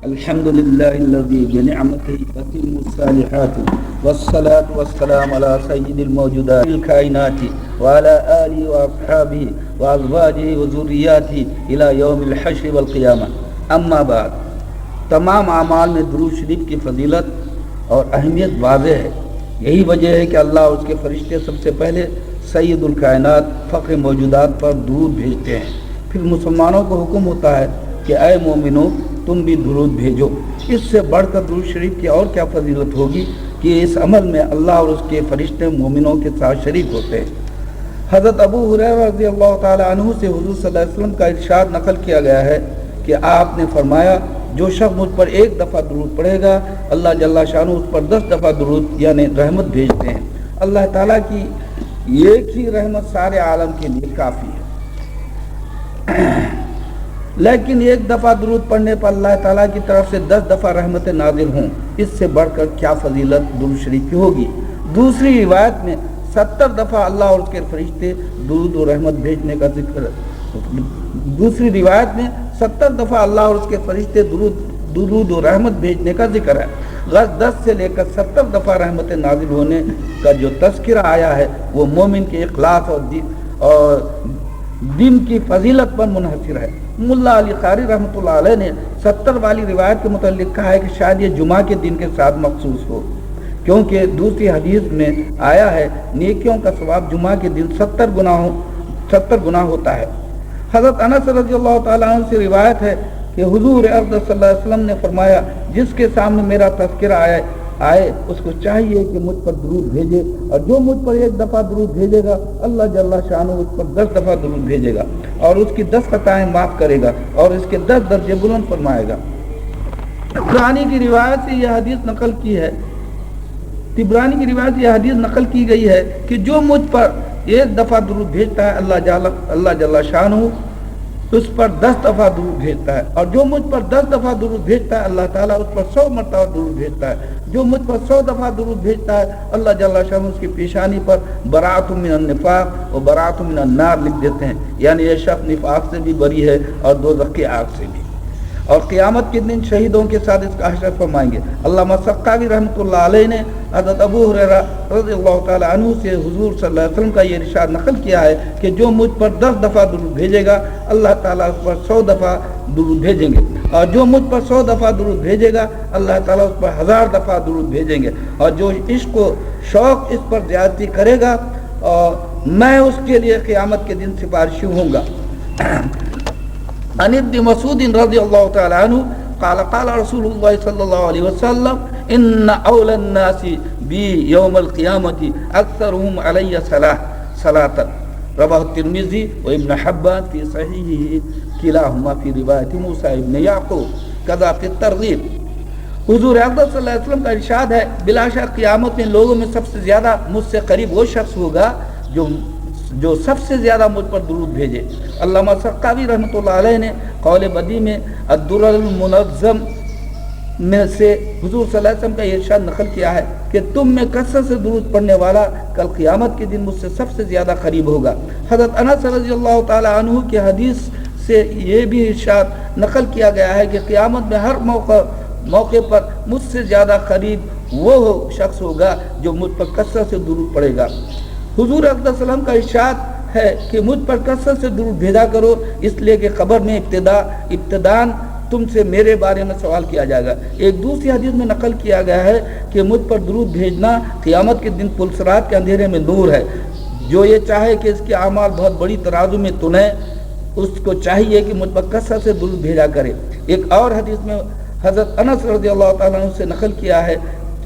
الحمد لله الذي بنعمته تتم الصالحات والصلاة والسلام على سيد الموجودات الكائنات وعلى آله وأصحابه وأزواجه وذرياته إلى يوم الحشر والقيامة اما بعد تمام اعمال میں درود شریف کی فضیلت اور اہمیت واضح ہے. یہی وجہ ہے کہ اللہ اور اس کے فرشتے سب سے پہلے سید الکائنات فخر موجودات پر درود بھیجتے ہیں. پھر مسلمانوں کو حکم ہوتا ہے کہ اے مومنو تم بھی درود بھیجو. اس سے بڑھ کر درود شریف کی اور کیا فضیلت ہوگی کہ اس عمل میں اللہ اور اس کے فرشتے مومنوں کے ساتھ شریک ہوتے ہیں. حضرت ابو ہریرہ رضی اللہ تعالی عنہ سے حضور صلی اللہ علیہ وسلم کا ارشاد نقل کیا گیا ہے کہ آپ نے فرمایا جو شخص مجھ پر ایک دفعہ درود پڑھے گا اللہ جل شانہ اس پر 10 دفعہ درود یعنی رحمت بھیجتے ہیں. اللہ تعالیٰ کی ایک ہی رحمت سارے عالم کے لیے کافی ہے. لیکن ایک دفعہ درود پڑھنے پر اللہ تعالیٰ کی طرف سے 10 دفعہ رحمتیں نازل ہوں، اس سے بڑھ کر کیا فضیلت درود شریف کی ہوگی. دوسری روایت میں 70 دفعہ اللہ اور اس کے فرشتے درود و رحمت بھیجنے کا ذکر ہے. دوسری روایت میں 70 دفعہ اللہ اور اس کے فرشتے درود و رحمت بھیجنے کا ذکر ہے. غرض 10 سے لے کر 70 دفعہ رحمتیں نازل ہونے کا جو تذکرہ آیا ہے وہ مومن کے اخلاص اور دین کی فضیلت پر منحصر ہے. ملا علی قاری رحمۃ اللہ علیہ نے 70 والی روایت کے متعلق کہا ہے کہ شاید یہ جمعہ کے دن کے ساتھ مخصوص ہو، کیونکہ دوسری حدیث میں آیا ہے نیکیوں کا ثواب جمعہ کے دن 70 گنا ہوتا ہے. حضرت انس رضی اللہ تعالیٰ عنہ سے روایت ہے کہ حضور اقدس صلی اللہ علیہ وسلم نے فرمایا جس کے سامنے میرا تذکرہ آئے اس کو چاہیے کہ مجھ پر درود بھیجے، اور جو مجھ پر ایک دفعہ درود بھیجے گا اللہ جل شانہ اس پر 10 دفعہ درود بھیجے گا اور اس کی 10 خطائیں معاف کرے گا اور اس کے 10 درجے بلند فرمائے گا. تبرانی کی روایت سے یہ حدیث نقل کی گئی ہے کہ جو مجھ پر ایک دفعہ درود بھیجتا ہے اللہ جل شانہ اس پر 10 دفعہ درود بھیجتا ہے، اور جو مجھ پر 10 دفعہ درود بھیجتا ہے اللہ تعالیٰ اس پر 100 مرتبہ درود بھیجتا ہے. جو مجھ پر 100 دفعہ درود بھیجتا ہے اللہ جل شانہ اس کی پیشانی پر براۃ من النفاق و براۃ من النار لکھ دیتے ہیں، یعنی یہ شخص نفاق سے بھی بری ہے اور دوزخ کی آگ سے بھی. اور قیامت کے دن شہیدوں کے ساتھ اس کا حشر فرمائیں گے. علامہ سقاوی رحمۃ اللہ علیہ نے حضرت ابو ہریرہ رضی اللہ تعالی عنہ سے حضور صلی اللہ علیہ وسلم کا یہ ارشاد نقل کیا ہے کہ جو مجھ پر 10 دفعہ درود بھیجے گا اللہ تعالیٰ اس پر 100 دفعہ درود بھیجیں گے، اور جو مجھ پر 100 دفعہ درود بھیجے گا اللہ تعالیٰ اس پر 1000 دفعہ درود بھیجیں گے، اور جو عشق و شوق اس پر زیادتی کرے گا اور میں اس کے لیے قیامت کے دن سفارشی ہوں گا. عن ابن مسعود رضی اللہ تعالی عنہ قال قال رسول اللہ صلی اللہ علیہ وسلم ان اول الناس بی یوم القیامت اکثرهم علی صلاۃ رواه الترمذی و ابن حبان فی صحیحہ کلاہما فی روایت موسیٰ ابن یعقوب کذا فی الترغیب. حضور اقدس صلی اللہ علیہ وسلم کا ارشاد ہے بلا شک قیامت میں لوگوں میں سب سے زیادہ مجھ سے قریب وہ شخص ہوگا جو سب سے زیادہ مجھ پر درود بھیجے. علامہ سقاوی رحمۃ اللہ علیہ نے قول بدی میں الدرر المنظم میں سے حضور صلی اللہ علیہ وسلم کا یہ ارشاد نقل کیا ہے کہ تم میں کثرت سے درود پڑھنے والا کل قیامت کے دن مجھ سے سب سے زیادہ قریب ہوگا. حضرت انس رضی اللہ تعالی عنہ کی حدیث سے یہ بھی ارشاد نقل کیا گیا ہے کہ قیامت میں ہر موقع پر مجھ سے زیادہ قریب وہ شخص ہوگا جو مجھ پر کثرت سے درود پڑھے گا. حضور اقدس صلی اللہ علیہ وسلم کا ارشاد ہے کہ مجھ پر کثرت سے درود بھیجا کرو اس لیے کہ قبر میں ابتداءً تم سے میرے بارے میں سوال کیا جائے گا. ایک دوسری حدیث میں نقل کیا گیا ہے کہ مجھ پر درود بھیجنا قیامت کے دن پلسرات کے اندھیرے میں نور ہے. جو یہ چاہے کہ اس کے اعمال بہت بڑی ترازو میں تنیں اس کو چاہیے کہ مجھ پر کثرت سے درود بھیجا کرے. ایک اور حدیث میں حضرت انس رضی اللہ تعالیٰ عنہ سے نقل کیا ہے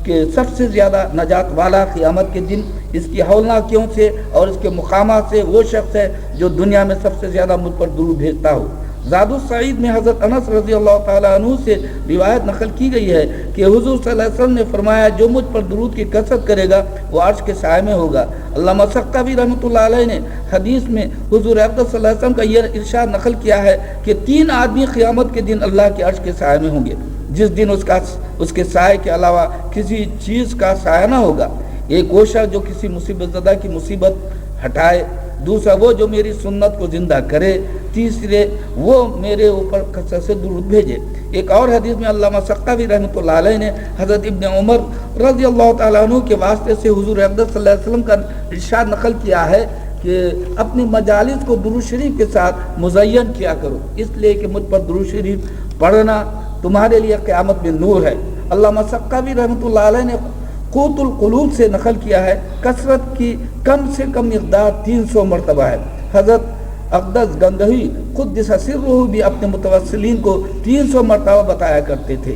کہ سب سے زیادہ نجات والا قیامت کے دن اس کی ہولناکیوں سے اور اس کے مقامات سے وہ شخص ہے جو دنیا میں سب سے زیادہ مجھ پر درود بھیجتا ہو. زاد السعید میں حضرت انس رضی اللہ تعالیٰ عنہ سے روایت نقل کی گئی ہے کہ حضور صلی اللہ علیہ وسلم نے فرمایا جو مجھ پر درود کی کثرت کرے گا وہ عرش کے سائے میں ہوگا. علامہ سقاوی رحمۃ اللہ علیہ نے حدیث میں حضور اقدس صلی اللہ علیہ وسلم کا یہ ارشاد نقل کیا ہے کہ 3 آدمی قیامت کے دن اللہ کے عرش کے سائے میں ہوں گے جس دن اس کے سائے کے علاوہ کسی چیز کا سایہ نہ ہوگا. ایک وہ شخص جو کسی مصیبت زدہ کی مصیبت ہٹائے، دوسرا وہ جو میری سنت کو زندہ کرے، تیسرے وہ میرے اوپر کثرت سے درود بھیجے. ایک اور حدیث میں علامہ سقاوی رحمۃ اللہ علیہ نے حضرت ابن عمر رضی اللہ تعالیٰ عنہ کے واسطے سے حضور اقدس صلی اللہ علیہ وسلم کا ارشاد نقل کیا ہے کہ اپنی مجالس کو درود شریف کے ساتھ مزین کیا کرو، اس لیے کہ مجھ پر درود شریف پڑھنا تمہارے لیے قیامت میں نور ہے۔ علامہ سقاوی رحمۃ اللہ علیہ نے قوت القلوب سے نقل کیا ہے کثرت کی کم سے کم مقدار 300 مرتبہ ہے۔ حضرت اقدس گنگہی قدس سرہ بھی اپنے متوسلین کو 300 مرتبہ بتایا کرتے تھے۔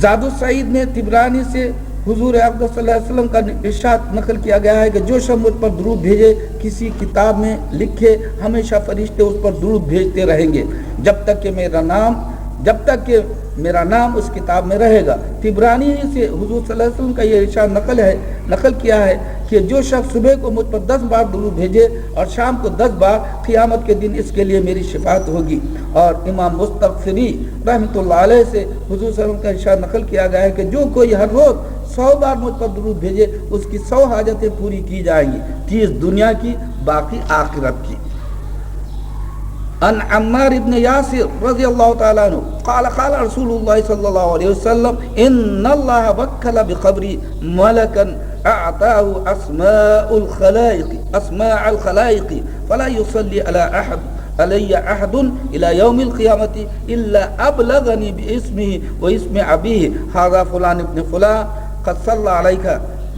زاد السعید میں طبرانی سے حضور اقدس صلی اللہ علیہ وسلم کا ارشاد نقل کیا گیا ہے کہ جو شخص مجھ پر درود بھیجے، کسی کتاب میں لکھے، ہمیشہ فرشتے اس پر درود بھیجتے رہیں گے جب تک کہ میرا نام اس کتاب میں رہے گا۔ طبرانی ہی سے حضور صلی اللہ علیہ وسلم کا یہ ارشاد نقل کیا ہے کہ جو شخص صبح کو مجھ پر 10 بار درود بھیجے اور شام کو 10 بار، قیامت کے دن اس کے لیے میری شفاعت ہوگی۔ اور امام مستغفری رحمۃ اللہ علیہ سے حضور صلی اللہ علیہ وسلم کا ارشاد نقل کیا گیا ہے کہ جو کوئی ہر روز 100 بار مجھ پر درود بھیجے، اس کی 100 حاجتیں پوری کی جائیں گی، 30 دنیا کی، باقی آخرت کی۔ ان عمار ابن یاسر رضی اللہ تعالیٰ عنہ قال رسول اللہ صلی اللہ علیہ وسلم ان اللہ وکل بقبری ملکا اعطاه اسماء الخلائق فلا يصلي علی احد الى یوم القیامت الا ابلغنی باسمه واسم ابیہ ھذا فلان ابن فلان قد صلی علیک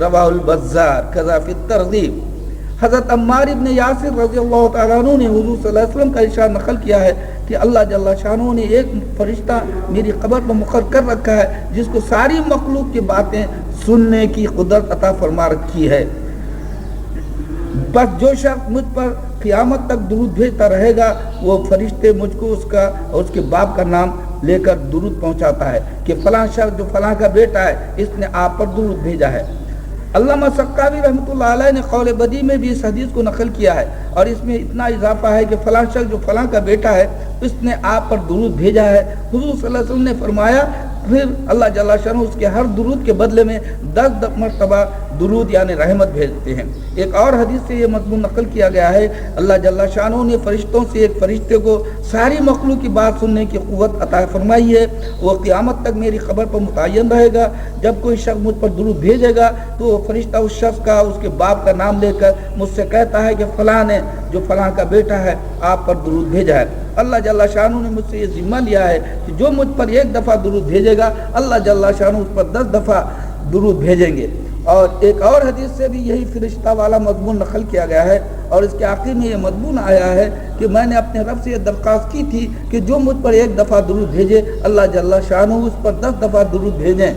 رواہ البزار کذا فی الترغیب۔ حضرت عمار ابن یاسر رضی اللہ تعالیٰ عنہ نے حضور صلی اللہ علیہ وسلم کا ارشاد نقل کیا ہے کہ اللہ جل شانہ نے ایک فرشتہ میری قبر پر مقرر کر رکھا ہے جس کو ساری مخلوق کی باتیں سننے کی قدرت عطا فرما رکھی ہے۔ بس جو شخص مجھ پر قیامت تک درود بھیجتا رہے گا، وہ فرشتے مجھ کو اس کا اور اس کے باپ کا نام لے کر درود پہنچاتا ہے کہ فلاں شخص جو فلاں کا بیٹا ہے، اس نے آپ پر درود بھیجا ہے۔ علامہ سقاوی رحمۃ اللہ علیہ نے قول بدیع میں بھی اس حدیث کو نقل کیا ہے اور اس میں اتنا اضافہ ہے کہ فلاں شخص جو فلاں کا بیٹا ہے، اس نے آپ پر درود بھیجا ہے۔ حضور صلی اللہ علیہ وسلم نے فرمایا پھر اللہ جل شانہ اس کے ہر درود کے بدلے میں 10 مرتبہ درود یعنی رحمت بھیجتے ہیں۔ ایک اور حدیث سے یہ مضمون نقل کیا گیا ہے، اللہ جل شانہ نے فرشتوں سے ایک فرشتے کو ساری مخلوق کی بات سننے کی قوت عطا فرمائی ہے، وہ قیامت تک میری خبر پر متعین رہے گا۔ جب کوئی شخص مجھ پر درود بھیجے گا تو وہ فرشتہ اس شخص کا، اس کے باپ کا نام لے کر مجھ سے کہتا ہے کہ فلاں نے جو فلاں کا بیٹا ہے آپ پر درود بھیجا ہے۔ اللہ جل شانہ نے مجھ سے یہ ذمہ لیا ہے کہ جو مجھ پر 1 دفعہ درود بھیجے گا، اللہ جل شانہ اس پر 10 دفعہ درود بھیجیں گے۔ اور ایک اور حدیث سے بھی یہی فرشتہ والا مضمون نقل کیا گیا ہے اور اس کے آخر میں یہ مضمون آیا ہے کہ میں نے اپنے رب سے یہ درخواست کی تھی کہ جو مجھ پر 1 دفعہ درود بھیجے، اللہ جل شانہ اس پر 10 دفعہ درود بھیجیں۔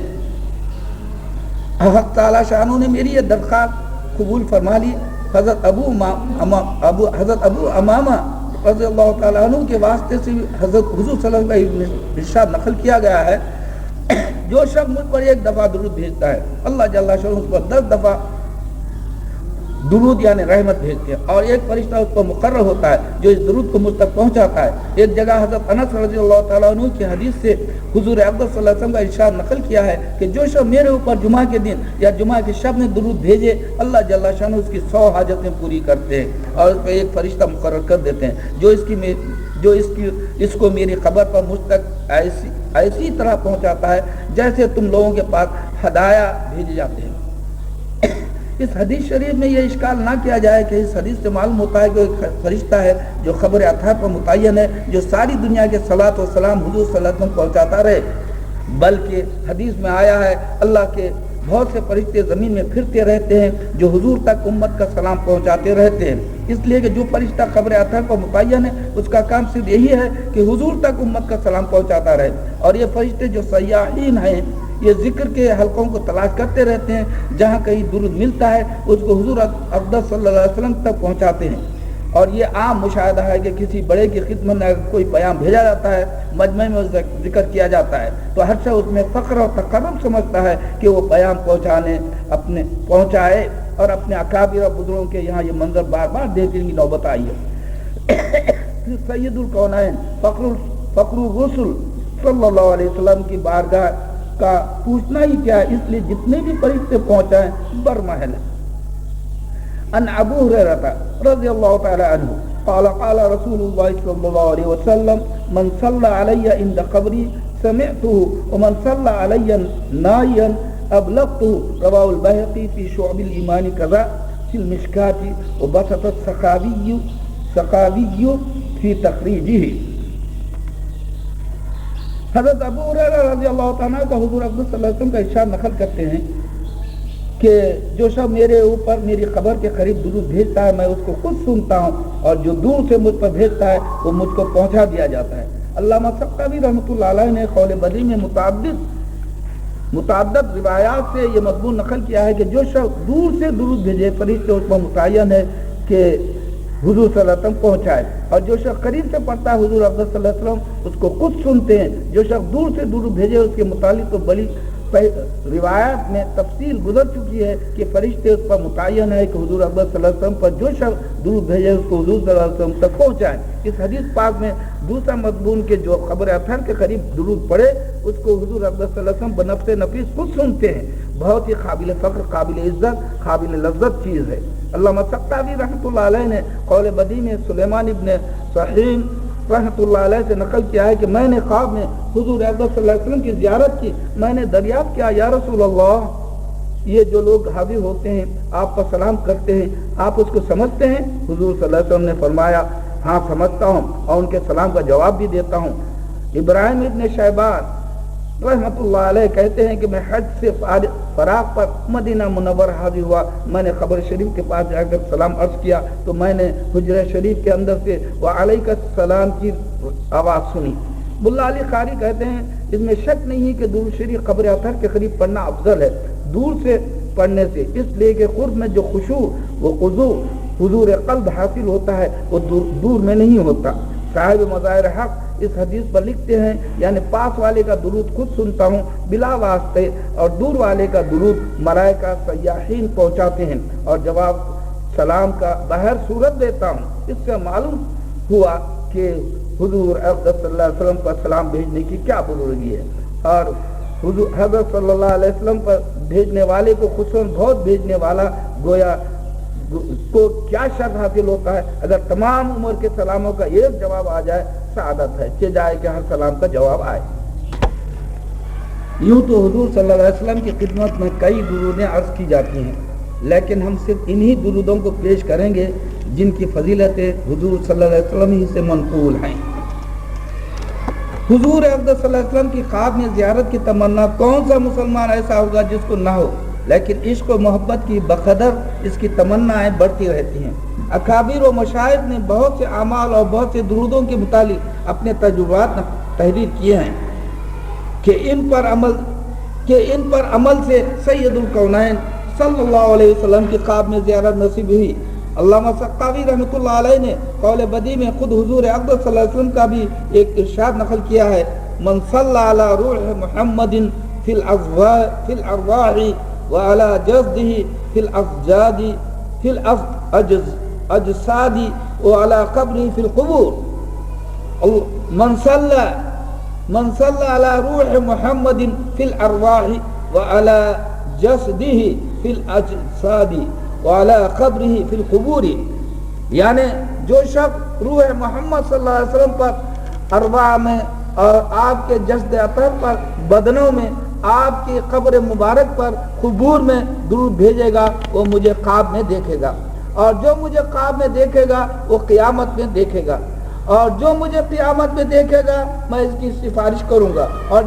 حق تعالی شانہ نے میری یہ درخواست قبول فرما لی۔ حضرت ابو امامہ رضی اللہ تعالیٰ عنہ کے واسطے سے حضرت حضور صلی اللہ علیہ وسلم کا ارشاد نقل کیا گیا ہے، جو شخص مجھ پر 1 دفعہ درود بھیجتا ہے، اللہ جل شانہ اس پر 10 دفعہ درود یعنی رحمت بھیجتے ہیں، اور ایک فرشتہ اس پر مقرر ہوتا ہے جو اس درود کو مجھ تک پہنچاتا ہے۔ ایک جگہ حضرت انس رضی اللہ تعالیٰ عنہ کی حدیث سے حضور اقدس صلی اللہ علیہ وسلم کا ارشاد نقل کیا ہے کہ جو شخص میرے اوپر جمعہ کے دن یا جمعہ کے شب میں درود بھیجے، اللہ جل شانہ اس کی 100 حاجتیں پوری کرتے ہیں اور اس پہ ایک فرشتہ مقرر کر دیتے ہیں جو اس کو میری خبر پر مجھ تک ایسی طرح پہنچاتا ہے جیسے تم لوگوں کے پاس ہدایہ بھیجے جاتے ہیں۔ اس حدیث شریف میں یہ اشکال نہ کیا جائے کہ اس حدیث سے معلوم ہوتا ہے کہ ایک فرشتہ ہے جو خبر عطا پر متعین ہے، جو ساری دنیا کے صلاۃ و سلام حضور صلی اللہ علیہ وسلم پہنچاتا رہے، بلکہ حدیث میں آیا ہے اللہ کے بہت سے فرشتے زمین میں پھرتے رہتے ہیں جو حضور تک امت کا سلام پہنچاتے رہتے ہیں۔ اس لیے کہ جو فرشتہ خبر عطا پر متعین ہے اس کا کام صرف یہی ہے کہ حضور تک امت کا سلام پہنچاتا رہے، اور یہ فرشتے جو سیاحین ہیں یہ ذکر کے حلقوں کو تلاش کرتے رہتے ہیں، جہاں کہیں درود ملتا ہے اس کو حضور اقدس صلی اللہ علیہ وسلم تک پہنچاتے ہیں۔ اور یہ عام مشاہدہ ہے کہ کسی بڑے کی خدمت میں اگر کوئی پیام بھیجا جاتا ہے، مجمع میں ذکر کیا جاتا ہے، تو ہر شخص اس میں فخر اور تکرم سمجھتا ہے کہ وہ پیام پہنچائے، اور اپنے اکابر اور بزرگوں کے یہاں یہ منظر بار بار دیکھنے کی نوبت آئی ہے۔ سید الکونین فخر الرسل صلی اللہ علیہ وسلم کی بارگاہ کا پوچھنا ہی کیا ہے، اس لیے جتنے بھی فرشتے پہنچائیں برمحل ہے۔ ان ابو ہریرہ رضی اللہ تعالی عنہ قال قال رسول الله صلى الله عليه وسلم من صلى علي عند قبري سمعته ومن صلى علي نائيا أبلغته. رواه البيهقي في شعب الإيمان كذا في المشكاة وبسط السخاوي في تخريجه. حضرت ابو ہریرہ رضی اللہ تعالیٰ کا حضور اقدس صلی اللہ علیہ وسلم کا ارشاد نقل کرتے ہیں کہ جو شخص میرے اوپر میری قبر کے قریب درود بھیجتا ہے میں اس کو خود سنتا ہوں اور جو دور سے مجھ پر بھیجتا ہے وہ مجھ کو پہنچا دیا جاتا ہے. علامہ سقاوی رحمۃ اللہ علیہ نے قول بدیع میں متعدد روایات سے یہ مضمون نقل کیا ہے کہ جو شخص دور سے درود بھیجے فرشتے اس پر متعین ہے کہ حضور صلی اللہ علیہ وسلم پہنچائے، اور جو شخص قریب سے پڑھتا ہے حضور اقدس صلی اللہ علیہ وسلم اس کو خود سنتے ہیں. جو شخص دور سے درود بھیجے اس کے متعلق تو بڑی روایات میں تفصیل گزر چکی ہے کہ فرشتے اس پر متعین ہے کہ حضور اقدس صلی اللہ علیہ وسلم پر جو شخص درود بھیجے اس کو حضور صلی اللہ علیہ وسلم تک پہنچائے. اس حدیث پاک میں دوسرا مضمون کے جو قبر اطہر کے قریب درود پڑے اس کو حضور اقدس صلی اللہ علیہ وسلم بنفس نفیس خود سنتے ہیں. بہت ہی قابل فخر، قابل عزت، قابل لذت چیز ہے. علامہ سقاوی رحمۃ اللہ علیہ نے قول بدیع میں سلیمان ابن صحین رحمۃ اللہ علیہ سے نقل کیا ہے کہ میں نے خواب میں حضور اقدس صلی اللہ علیہ وسلم کی زیارت کی. میں نے دریافت کیا یا رسول اللہ یہ جو لوگ حاضر ہوتے ہیں آپ پر سلام کرتے ہیں آپ اس کو سمجھتے ہیں؟ حضور صلی اللہ علیہ وسلم نے فرمایا ہاں سمجھتا ہوں اور ان کے سلام کا جواب بھی دیتا ہوں. ابراہیم ابن شیبان رحمۃ اللہ علیہ کہتے ہیں کہ میں حج سے فراغ پر مدینہ منور حاضر ہوا. میں نے قبر شریف کے پاس جا کر سلام عرض کیا تو میں نے حجرہ شریف کے اندر سے وعلیک السلام کی آواز سنی. ملا علی قاری کہتے ہیں اس میں شک نہیں ہے کہ درود شریف قبر اطہر کے قریب پڑھنا افضل ہے دور سے پڑھنے سے، اس لیے کہ قرب میں جو خشوع و خضوع حضور قلب حاصل ہوتا ہے وہ دور میں نہیں ہوتا. صاحب مظاہر حق اس حدیث پر لکھتے ہیں یعنی پاس والے کا درود خود سنتا ہوں بلا واسطے اور دور والے کا درود ملائکہ سیاحین پہنچاتے ہیں اور جواب سلام کا بہر صورت دیتا ہوں. اس سے معلوم ہوا کہ حضور اقدس صلی اللہ علیہ وسلم پر سلام بھیجنے کی کیا بزرگی ہے اور حضور حضرت صلی اللہ علیہ وسلم پر بھیجنے والے کو خصوصاً بہت بھیجنے والا گویا کو کیا شرط حاصل ہوتا ہے. اگر تمام عمر کے سلاموں کا ایک جواب آ جائے سعادت ہے، کہ جائے کہ ہر سلام کا جواب آئے. یوں تو حضور صلی اللہ علیہ وسلم کی خدمت میں کئی درودیں عرض کی جاتی ہیں لیکن ہم صرف انہی درودوں کو پیش کریں گے جن کی فضیلتیں حضور صلی اللہ علیہ وسلم ہی سے منقول ہیں. حضور اقدس صلی اللہ علیہ وسلم کی خواب میں زیارت کی تمنا کون سا مسلمان ایسا ہوگا جس کو نہ ہو، لیکن عشق و محبت کی بقدر اس کی تمنائیں بڑھتی رہتی ہیں. اکابر و مشائخ نے بہت سے اعمال اور بہت سے درودوں کے متعلق اپنے تجربات تحریر کیے ہیں کہ ان پر عمل سے سید الکونین صلی اللہ علیہ وسلم کی خواب میں زیارت نصیب ہوئی. علامہ سقاوی رحمۃ اللہ علیہ نے قول بدیع میں خود حضور اقدس صلی اللہ علیہ وسلم کا بھی ایک ارشاد نقل کیا ہے من صلی علی روح محمد فی الارواح وعلى جسده في الأفجاد في الأجساد وعلى قبره في القبور. من صلى على روح محمد في الأرواح وعلى جسده في الأجساد وعلى قبره في القبور. یعنی جو شخص روح محمد صلی اللہ علیہ وسلم پر ارواح میں اور آپ کے جسد اطہر پر بدنوں میں آپ کی قبر مبارک پر قبور میں درود بھیجے گا وہ مجھے خواب میں دیکھے گا، اور جو مجھے خواب میں دیکھے گا وہ قیامت میں دیکھے گا، اور جو مجھے قیامت میں دیکھے گا میں اس کی سفارش کروں گا، اور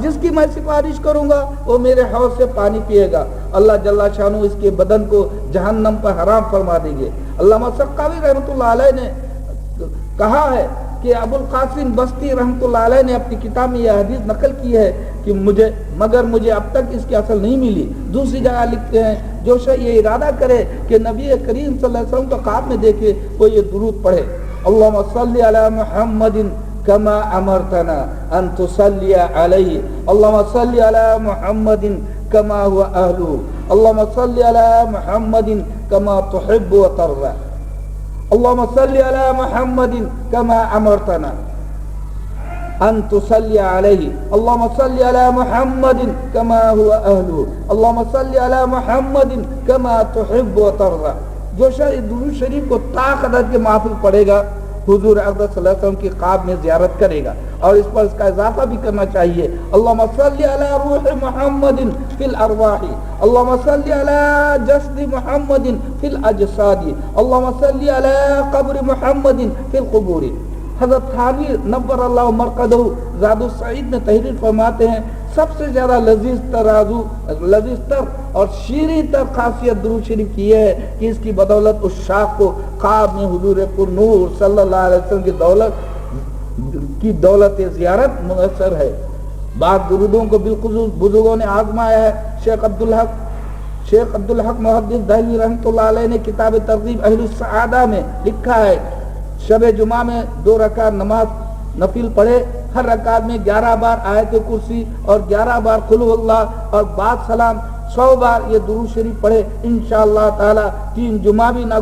جس کی میں سفارش کروں گا وہ میرے حوض سے پانی پیے گا. اللہ جل شانہ اس کے بدن کو جہنم پر حرام فرما دیں گے. علامہ سقاوی رحمۃ اللہ علیہ نے کہا ہے کہ ابو القاسم بستی رحمۃ اللہ علیہ نے اپنی کتاب میں یہ حدیث نقل کی ہے کہ مجھے اب تک اس کی اصل نہیں ملی. دوسری جگہ لکھتے ہیں جو شخص یہ ارادہ کرے کہ نبی کریم صلی اللہ علیہ وسلم کا خواب میں دیکھے وہ یہ درود پڑھے اللہم صلی علی محمد کما امرتنا ان تصلی علیہ اللہم صلی علی محمد کما هو اہلہ اللہم صلی علی محمد کما تحب و ترضى اللهم صل على محمد كما أمرتنا أن تصلي عليه اللهم صل على محمد كما هو أهله اللهم صل على محمد كما تحب وترضى. جو شخص درود شریف کو طاق عدد کے محفل پڑھے گا حضور اقدس صلی اللہ علیہ وسلم کی خواب میں زیارت کرے گا. اور اس پر اس کا اضافہ بھی کرنا چاہیے. اللہم صلی علی روح محمد فی الارواح، اللہم صلی علی جسد محمد فی الاجساد، اللہم صلی علی قبر محمد فی القبور. حضرت تھانوی نور اللہ مرقدہ زاد السعید میں تحریر فرماتے ہیں سب سے زیادہ لذیذ تر اور شیریں تر خاصیت درود شریف کی یہ ہے کہ اس کی بدولت اس شاخ کو خواب میں حضور پر نور صلی اللہ علیہ وسلم کی دولت زیارت میسر ہے. بعض درودوں کو بالخصوص بزرگوں نے آزمایا ہے. شیخ عبدالحق محدث دہلوی رحمۃ اللہ علیہ نے کتاب ترغیب اہل السعادہ میں لکھا ہے شب جمعہ میں 2 رکعت نماز نفل پڑھے، ہر رکعت میں 11 بار آیت کرسی اور 11 بار قل هو اللہ اور بعد سلام 100 بار یہ درود شریف پڑھے. انشاءاللہ تعالی 3 جمعہ بھی نہ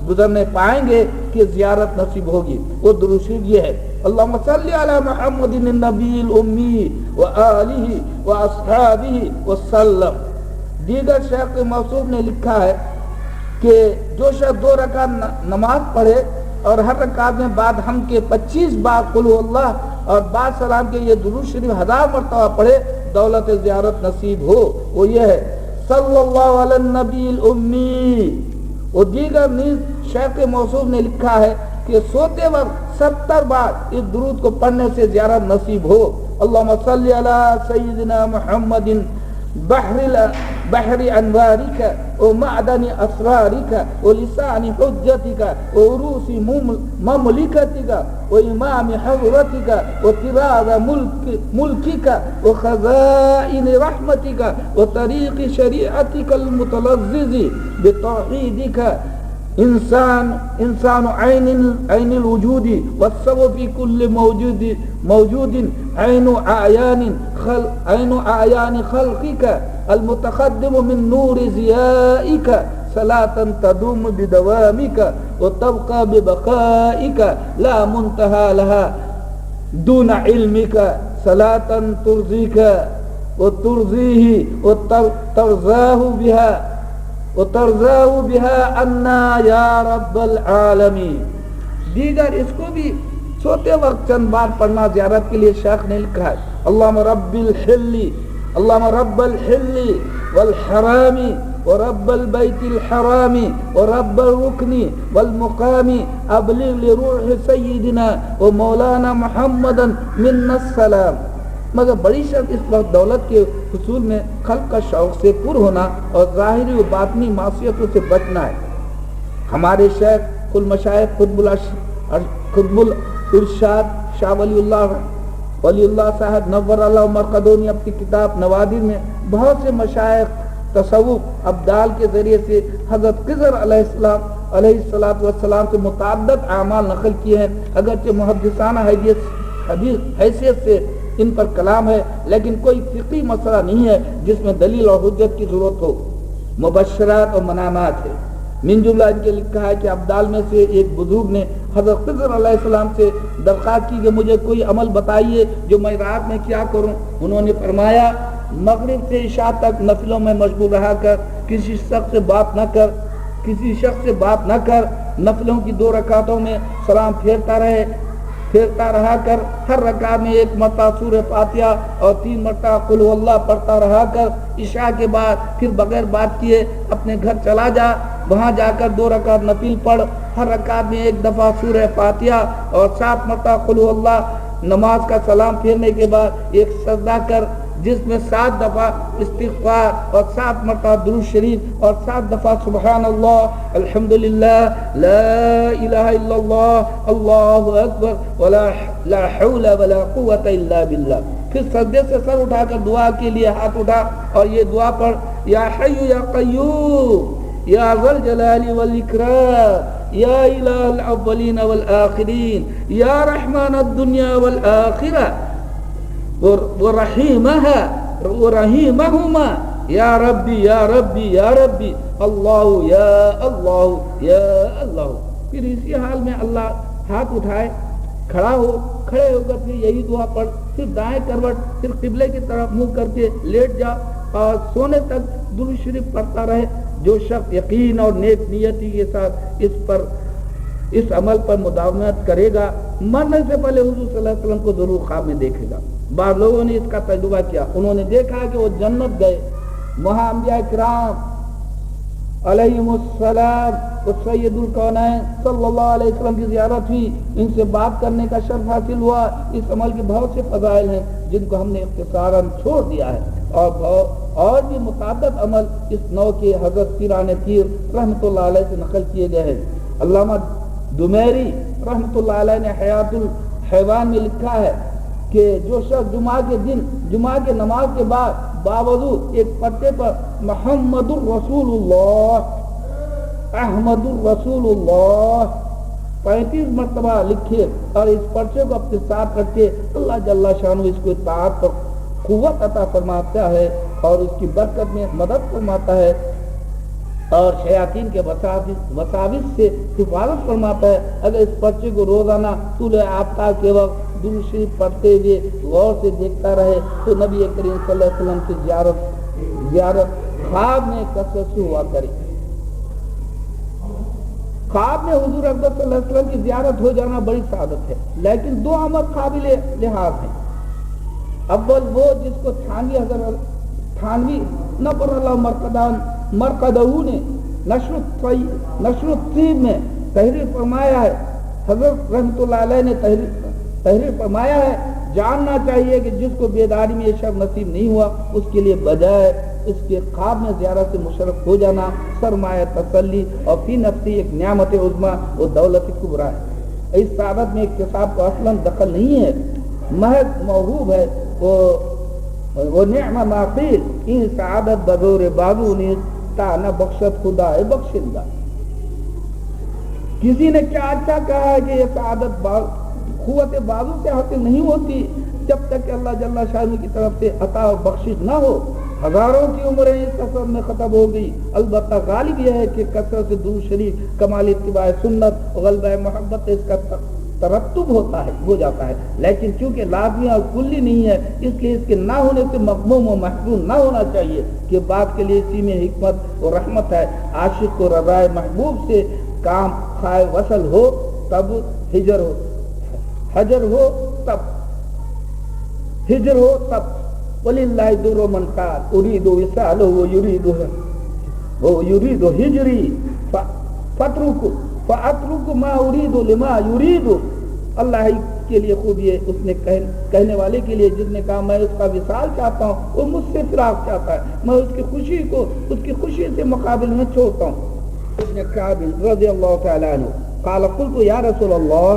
گزرنے پائیں گے کہ زیارت نصیب ہوگی. وہ درود شریف یہ ہے اللہم صلی علی محمد النبی الامی وآلہ واصحابہ وسلم. دیگر شیخ موصوف نے لکھا ہے کہ جو شخص 2 رکعت نماز پڑھے اور ہر رکعت میں بعد ہم کے 25 بار قل هو اللہ اور بعد سلام کے یہ درود شریف 1000 مرتبہ پڑھے دولت زیارت نصیب ہو. وہ یہ ہے صلی اللہ علی النبی الامی. اور دیگر نیز شیخ موصوف نے لکھا ہے کہ سوتے وقت 70 بار اس درود کو پڑھنے سے زیارت نصیب ہو. اللہم صلی علی سیدنا محمد بحر انوارک ومعدن اسرارک ولسان حجتک وعروس مملکتک وامام حضرتک وطراز ملکک وخزائن رحمتک وطریق شریعتک المتلذذ بتوحیدک انسان عین الوجود والسبب فی کل موجود عین اعیان خلقک المتقدم من نور ضیائک صلاة تدوم بدوامک وتبقى ببقائک لا منتہى لها دون علمک صلاة ترضیک وترضیہ وترضاه بها عنا یا رب العالمین. دیگر اس کو بھی سوتے وقت چند بار پڑھنا زیارت کے لیے شیخ نے لکھا ہے اللہم رب الحل والحرام ورب البیت الحرام ورب الرکن والمقام ابلغ لروح سیدنا ومولانا محمدا منا السلام. مگر بڑی شرط اس وقت دولت کے حصول میں خلق کا شوق سے پر ہونا اور ظاہری و باطنی معصیتوں سے بچنا ہے. ہمارے شیخ المشائخ قطب الارشاد شاہ ولی اللہ صاحب نور اللہ مرقدہ نے اپنی کتاب نوادر میں بہت سے مشائخ تصوف ابدال کے ذریعے سے حضرت خضر علیہ السلام سے متعدد اعمال نقل کیے ہیں. اگرچہ محدثانہ حیثیت سے ان پر کلام ہے لیکن کوئی فقہی مسئلہ نہیں ہے جس میں دلیل اور حجت کی ضرورت ہو. مبشرات اور منامات ہے. من جملہ ان کے لکھا ہے کہ ابدال میں سے ایک بزرگ نے حضرت خضر علیہ السلام سے درخواست کی کہ مجھے کوئی عمل بتائیے جو میں رات میں کیا کروں. انہوں نے فرمایا مغرب سے عشاء تک نفلوں میں مشغول رہا کر، کسی شخص سے بات نہ کر، نفلوں کی 2 رکعتوں میں سلام پھیرتا رہا کر، ہر رکعت میں 1 مرتبہ سورہ فاتحہ اور 3 مرتبہ قل هو اللہ پڑھتا رہا کر. عشاء کے بعد پھر بغیر بات کیے اپنے گھر چلا جا، وہاں جا کر 2 رکعت نفل پڑھ، ہر رکعت میں 1 دفعہ سورہ فاتحہ اور 7 مرتبہ قل هو اللہ. نماز کا سلام پھیرنے کے بعد ایک سجدہ کر جس میں 7 دفعہ استغفار اور 7 مرتبہ درود شریف اور 7 دفعہ سبحان اللہ الحمدللہ لا الہ الا اللہ اللہ اکبر ولا حول ولا قوة الا باللہ. پھر سجدے سے سر اٹھا کر دعا کے لیے ہاتھ اٹھا اور یہ دعا پڑھ یا حی یا قیوم یا ذا الجلال والاکرام یا الہ الاولین والآخرین یا رحمان الدنیا والآخرہ ورحیمہما یا ربی یا ربی یا ربی اللہ یا اللہ یا اللہ. پھر اسی حال میں اللہ ہاتھ اٹھائے کھڑے ہو کر پھر یہی دعا پڑھ، پھر دائیں کروٹ، پھر قبلے کی طرف منہ کر کے لیٹ جا اور سونے تک درود شریف پڑھتا رہے. جو شخص یقین اور نیک نیتی کے ساتھ اس عمل پر مداومت کرے گا، مرنے سے پہلے حضور صلی اللہ علیہ وسلم کو ضرور خواب میں دیکھے گا۔ بعض لوگوں نے اس کا تجربہ کیا، انہوں نے دیکھا کہ وہ جنت گئے، وہاں انبیاء کرام علیہم السلام و سید الکونین صلی اللہ علیہ وسلم کی زیارت ہوئی، ان سے بات کرنے کا شرف حاصل ہوا۔ اس عمل کے بہت سے فضائل ہیں جن کو ہم نے اختصاراً چھوڑ دیا ہے، اور بھی متعدد عمل اس نوع کے حضرت پیران پیر رحمۃ اللہ علیہ سے نقل کیے گئے ہیں۔ علامہ دمیری رحمۃ اللہ علیہ نے حیات الحیوان میں لکھا ہے کہ جو شخص جمعہ کے دن جمعہ کے نماز کے بعد باوضو ایک پتے پر محمد الرسول اللہ احمد الرسول اللہ 35 مرتبہ لکھے اور اس پرچے کو اپنے ساتھ رکھے، اللہ جل شانہ اس کو اطاعت پر قوت عطا فرماتا ہے اور اس کی برکت میں مدد فرماتا ہے اور شیاطین کے وساوس سے حفاظت فرماتا ہے۔ اگر اس پرچے کو روزانہ طلوع آفتاب کے وقت درود شریف پڑھتے ہوئے غور سے دیکھتا رہے تو نبی کریم صلی اللہ علیہ وسلم کی زیارت خواب میں کثرت سے ہوا کرے۔ خواب میں حضور اکبر صلی اللہ علیہ وسلم کی زیارت ہو جانا بڑی سعادت ہے، لیکن دو عمل قابل لحاظ ہیں۔ اول وہ جس کو تھانوی نبر اللہ مرقدہ نے نشر الطیب میں تحریر فرمایا ہے، حضرت رحمۃ اللہ علیہ نے تحریر فرمایا ہے، جاننا چاہیے کہ جس کو بیداری میں یہ شب نصیب نہیں ہوا اس کے لیے بجائے اس کے خواب میں زیارت سے مشرف ہو جانا سرمایہ تسلی اور فی نفسی ایک نعمت عظمیٰ و دولت کبریٰ ہے۔ اس سعادت میں اکتساب کو اصلاً دخل نہیں ہے، محض موہوب ہے۔ وہ نعمہ معقیل این سعادت بزور بازو نیز تا نہ بخشت خدا ہے بخشندہ۔ کسی نے کیا اچھا کہا ہے کہ یہ سعادت قوت بازو سے حاصل نہیں ہوتی جب تک کہ اللہ جل شانہ کی طرف سے عطا اور بخشش نہ ہو۔ ہزاروں کی عمریں اس کثرت میں ختم ہو گئی، البتہ غالب یہ ہے کہ کثرت سے درود شریف کمال اتباع سنت اور غلبہ محبت سے اس کا ترتب ہو جاتا ہے، لیکن چونکہ لازمی اور کلی نہیں ہے اس لیے اس کے نہ ہونے سے مغموم و محزون نہ ہونا چاہیے کہ بات کے لیے اسی میں حکمت اور رحمت ہے۔ عاشق کو رضائے محبوب سے کام خواہ وصل ہو تب ہجر ہو تب وَلِلَّهِ دُرُّ مَنْ قَالَ أُرِيدُ وِصَالَهُ وَيُرِيدُ ہجری فَأَتْرُكُ مَا أُرِيدُ لِمَا يُرِيدُ۔ اللہ کے لیے خوب یہ اس نے کہنے والے کے لیے جس نے کہا میں اس کا وصال چاہتا ہوں، وہ مجھ سے فراق چاہتا ہے، میں اس کی خوشی سے مقابل میں چھوڑتا ہوں۔ ابن کعب رضی اللہ تعالی عنہ قال قلت یا رسول اللہ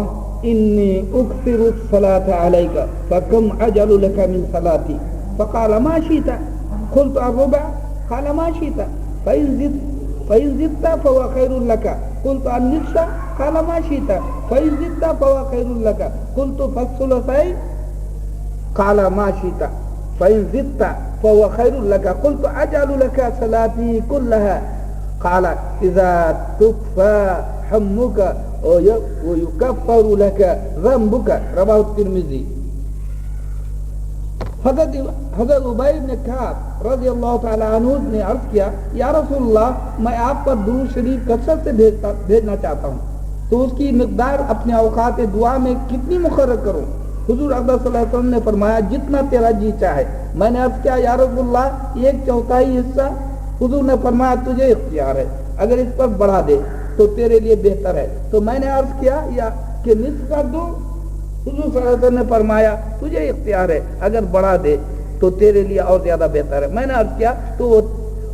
انی اکثر الصلاة علیک فکم اجل لک من صلاتي فقال ما شئت قلت الربع قال ما شئت فإن زدت فهو خير لك قلت النصف قال ما شئت فإن زدت فهو خير لك قلت فالثلثين قال ما شئت فإن زدت فهو خير لك قلت أجعل لك صلاتي كلها قال إذا تكفى همك ويكفر لك ذنبك رواه الترمذی۔ حضرت عبید بن کعب رضی اللہ تعالی عنہ نے عرض کیا یا رسول اللہ میں آپ پر درود شریف کثرت سے بھیجنا چاہتا ہوں تو اس کی مقدار اپنے اوقات دعا میں کتنی مقرر کروں؟ حضور اکبر صلی اللہ علیہ وسلم نے فرمایا جتنا تیرا جی چاہے۔ میں نے عرض کیا یا رسول اللہ 1/4 حصہ؟ حضور نے فرمایا تجھے اختیار ہے، اگر اس پر بڑھا دے تو تیرے لیے بہتر ہے۔ تو میں نے عرض کیا یا کہ نصف کر دوں؟ حضور صلی اللہ علیہ وسلم نے فرمایا تجھے اختیار ہے، اگر بڑھا دے تو تیرے لیے اور زیادہ بہتر ہے۔ میں نے عرض کیا تو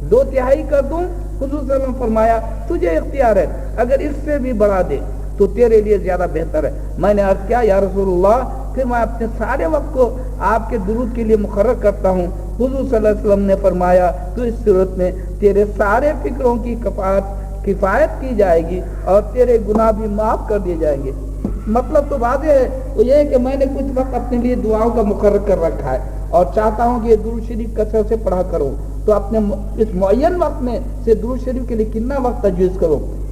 2/3 کر دوں؟ حضور صلی اللہ علیہ وسلم نے فرمایا تجھے اختیار ہے، اگر اس سے بھی بڑھا دے تو تیرے لیے زیادہ بہتر ہے۔ میں نے عرض کیا یا رسول اللہ پھر میں اپنے سارے وقت کو آپ کے درود کے لیے مقرر کرتا ہوں۔ حضور صلی اللہ علیہ وسلم نے فرمایا تو اس صورت میں تیرے سارے فکروں کی کفایت کی جائے گی اور تیرے گناہ بھی معاف کر دیے جائیں گے۔ مطلب تو واضح ہے، وہ یہ ہے کہ میں نے کچھ وقت اپنے لیے دعاؤں کا مقرر کر رکھا ہے اور چاہتا ہوں کہ یہ درود شریف کثرت سے پڑھا کروں، تو اپنے اس معین وقت میں سے درود شریف کے لیے کتنا وقت تجویز کروں؟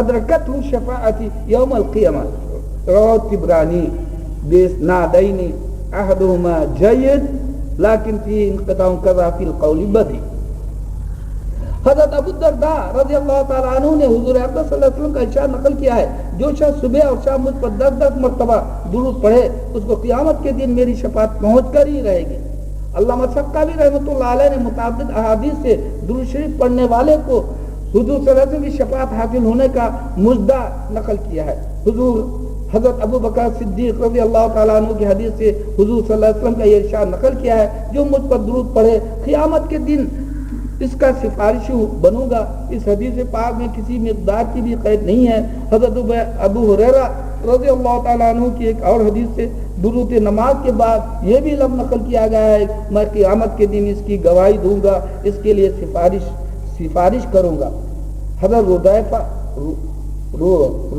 ادرکتہ شفاعت یوم القیامہ رواه الطبرانی باسنادین احدهما جید لیکن فی انقطاع کذا فی القول بدی۔ حضرت ابو الدرداء رضی اللہ تعالیٰ عنہ نے حضور اقدس صلی اللہ علیہ وسلم کا ارشاد نقل کیا ہے، جو شخص صبح اور شام مجھ پر 10 مرتبہ درود پڑھے اس کو قیامت کے دن میری شفاعت پہنچ کر ہی رہے گی۔ علامہ سقاوی رحمۃ اللہ علیہ نے متعدد احادیث سے درود شریف پڑھنے والے کو حضور صلی اللہ علیہ وسلم کی شفاعت حاصل ہونے کا مژدہ نقل کیا ہے۔ حضور حضرت ابو بکر صدیق رضی اللہ تعالیٰ عنہ کی حدیث سے حضور صلی اللہ علیہ وسلم کا یہ ارشاد نقل کیا ہے، جو مجھ پر درود پڑھے قیامت کے دن اس کا سفارشی بنوں گا۔ اس حدیث پاک میں کسی مقدار کی بھی قید نہیں ہے۔ حضرت ابو ہریرہ رضی اللہ تعالیٰ عنہ کی ایک اور حدیث سے درود نماز کے بعد یہ بھی لفظ نقل کیا گیا ہے، میں قیامت کے دن اس کی گواہی دوں گا، اس کے لیے سفارش کروں گا۔ حضرت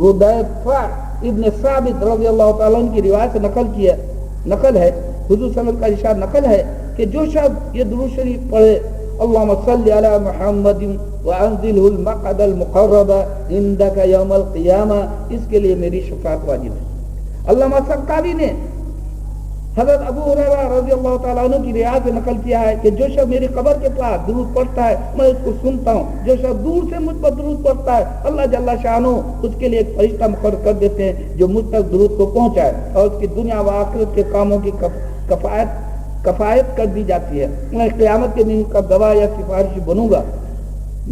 ردیفہ ابن ثابت رضی اللہ تعالیٰ عنہ کی روایت سے نقل ہے، حضور صلی اللہ علیہ وسلم کا ارشاد نقل ہے کہ جو شخص یہ درود شریف پڑھے اللہم صلی علی محمد وانزلہ المقعد المقرب عندک یوم القیامہ، اس کے لیے میری شفاعت واجب ہے۔ علامہ سقاوی نے حضرت ابو ہریرہ رضی اللہ تعالیٰ عنہ کی روایت سے نقل کیا ہے کہ جو شخص میری قبر کے پاس درود پڑھتا ہے میں اس کو سنتا ہوں، جو شخص دور سے مجھ پر درود پڑھتا ہے اللہ جل شانہ اس کے لیے ایک فرشتہ مقرر کر دیتے ہیں جو مجھ تک درود کو پہنچائے اور اس کی دنیا و آخرت کے کاموں کی کفایت کر دی جاتی ہے۔ میں قیامت کے دن کا گواہ یا سفارشی بنوں گا۔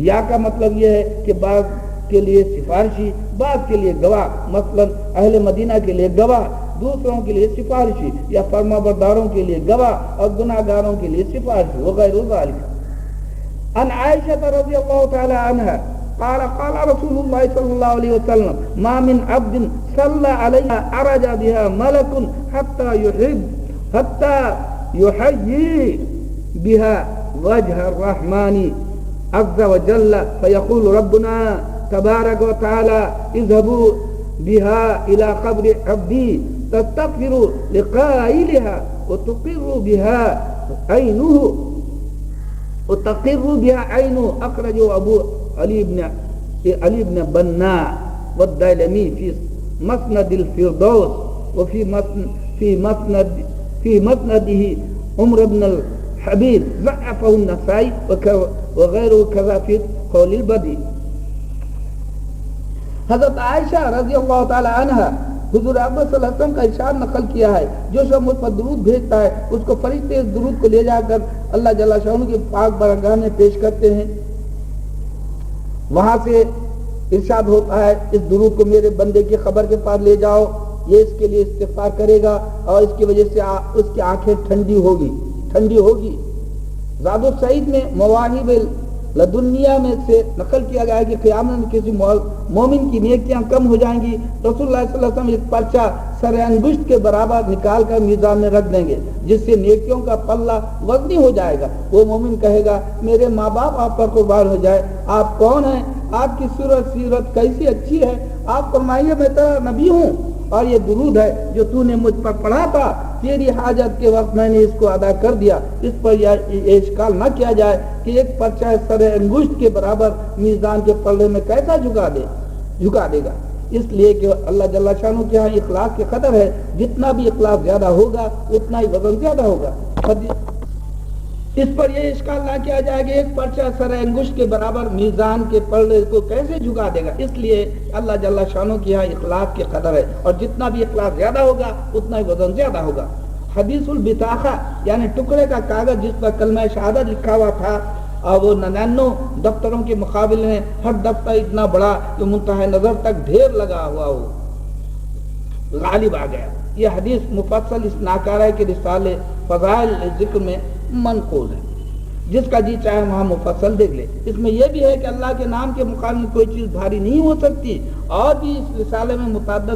یا کا مطلب یہ ہے کہ بعض کے لیے سفارشی، بعض کے لیے گواہ، مثلا اہل مدینہ کے لیے گواہ، دوسروں کے لیے سفارشی، یا فرما برداروں کے لیے گواہ اور گناہگاروں کے لیے سفارشی وغیرہ ذالک۔ ان عائشہ رضی اللہ تعالی عنہا قال رسول اللہ صلی اللہ علیہ وسلم ما من عبد صلی علیہ عرج بها ملک حتی يحيي بها وجه الرحمن عز وجل فيقول ربنا تبارك وتعالى اذهبوا بها إلى قبر عبدي تستغفر لقائلها وتقر بها عينه أخرجه أبو علي بن بناء والديلمي في مسند الفردوس في مسنده عمر بن الحبيب ضعفه النسائي وغيره كذا في قول البدی۔ حضرت عائشہ رضی اللہ تعالی عنہا حضور اکرم صلی اللہ علیہ وسلم کا ارشاد نقل کیا ہے، جو شخص مجھ پر درود بھیجتا ہے اس کو فرشتے اس درود کو لے جا کر اللہ جل شانہ کی پاک بارگاہ میں پیش کرتے ہیں۔ وہاں سے ارشاد ہوتا ہے اس درود کو میرے بندے کی قبر کے پاس لے جاؤ، یہ اس کے لیے استغفار کرے گا اور اس کی وجہ سے اس کی آنکھیں ٹھنڈی ہوگی۔ زاد السعید میں مواہب لدنیا میں سے نقل کیا گیا ہے کہ قیامت میں کسی مومن کی نیکیاں کم ہو جائیں گی، رسول اللہ صلی اللہ علیہ وسلم ایک پرچہ سر انگشت کے برابر نکال کر میزان میں رکھ دیں گے جس سے نیکیوں کا پلہ وزنی ہو جائے گا۔ وہ مومن کہے گا میرے ماں باپ آپ پر قربان ہو جائے، آپ کون ہیں، آپ کی سیرت کیسی اچھی ہے، آپ فرمائیے میں تیرا نبی ہوں اور یہ درود ہے جو تو نے مجھ پر پڑھا تھا، تیری حاجت کے وقت میں نے اس کو ادا کر دیا۔ اس پر یہ اشکال نہ کیا جائے کہ ایک پرچہ سر انگشت کے برابر میزان کے پلڑے میں کیسا جھکا دے گا، اس لیے کہ اللہ جل شانہ کے ہاں اخلاص کی قدر ہے، جتنا بھی اخلاص زیادہ ہوگا اتنا ہی وزن زیادہ ہوگا۔ اس پر یہ اشکال نہ کیا جائے کہ ایک پرچہ سر انگشت کے برابر میزان کے پلڑے کو کیسے جھکا دے گا، اس لیے اللہ جل شانہ کے ہاں اخلاص کی قدر ہے، اور جتنا بھی اخلاص زیادہ ہوگا اتنا ہی وزن زیادہ ہوگا۔ حدیث البطاقہ یعنی ٹکڑے کا کاغذ جس پر کلمہ شہادت لکھا ہوا تھا، اور وہ 99 دفتروں کے مقابلے میں ہر دفتر اتنا بڑا کہ منتہا نظر تک ڈھیر لگا ہوا ہو، غالب آ گیا۔ یہ حدیث مفصل اس ناکارہ کے رسالے فضائل ذکر میں منقول ہے، جس کا جی چاہے وہاں مفصل دیکھ لے۔ اس میں یہ بھی ہے کہ اللہ کے نام کے مقابلے میں کوئی چیز بھاری نہیں ہو سکتی، اور بھی اس رسالے میں متعدد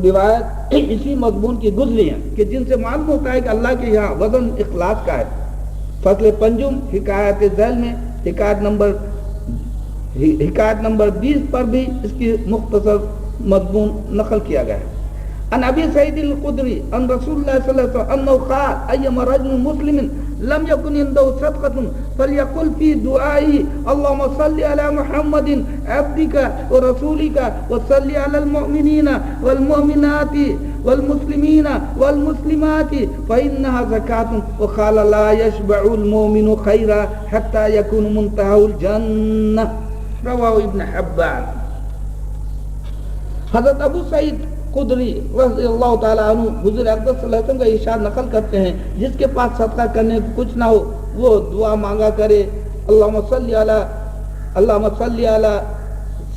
روایت اسی مضمون کی گزری ہیں کہ جن سے معلوم ہوتا ہے کہ اللہ کے یہاں وزن اخلاص کا ہے۔ فصل پنجم حکایت ذیل میں حکایت نمبر 20 پر بھی اس کی مختصر مضمون نقل کیا گیا ہے۔ عن ابي سعيد الخدري عن رسول الله صلى الله عليه وسلم انه قال ايما رجل مسلم لم يكن عنده صدقة فليقل في دعائه اللهم صل على محمد عبدك ورسولك وصل على المؤمنين والمؤمنات والمسلمين والمسلمات فإنها زكاة وقال لا يشبع المؤمن خيرا حتى يكون منتهى الجنة رواه ابن حبان. حضرت ابو سعید خدری رضی اللہ تعالیٰ عنہ حضور اقدس صلی اللہ علیہ وسلم کا ارشاد نقل کرتے ہیں جس کے پاس صدقہ کرنے کو کچھ نہ ہو وہ دعا مانگا کرے اللہم صلی علی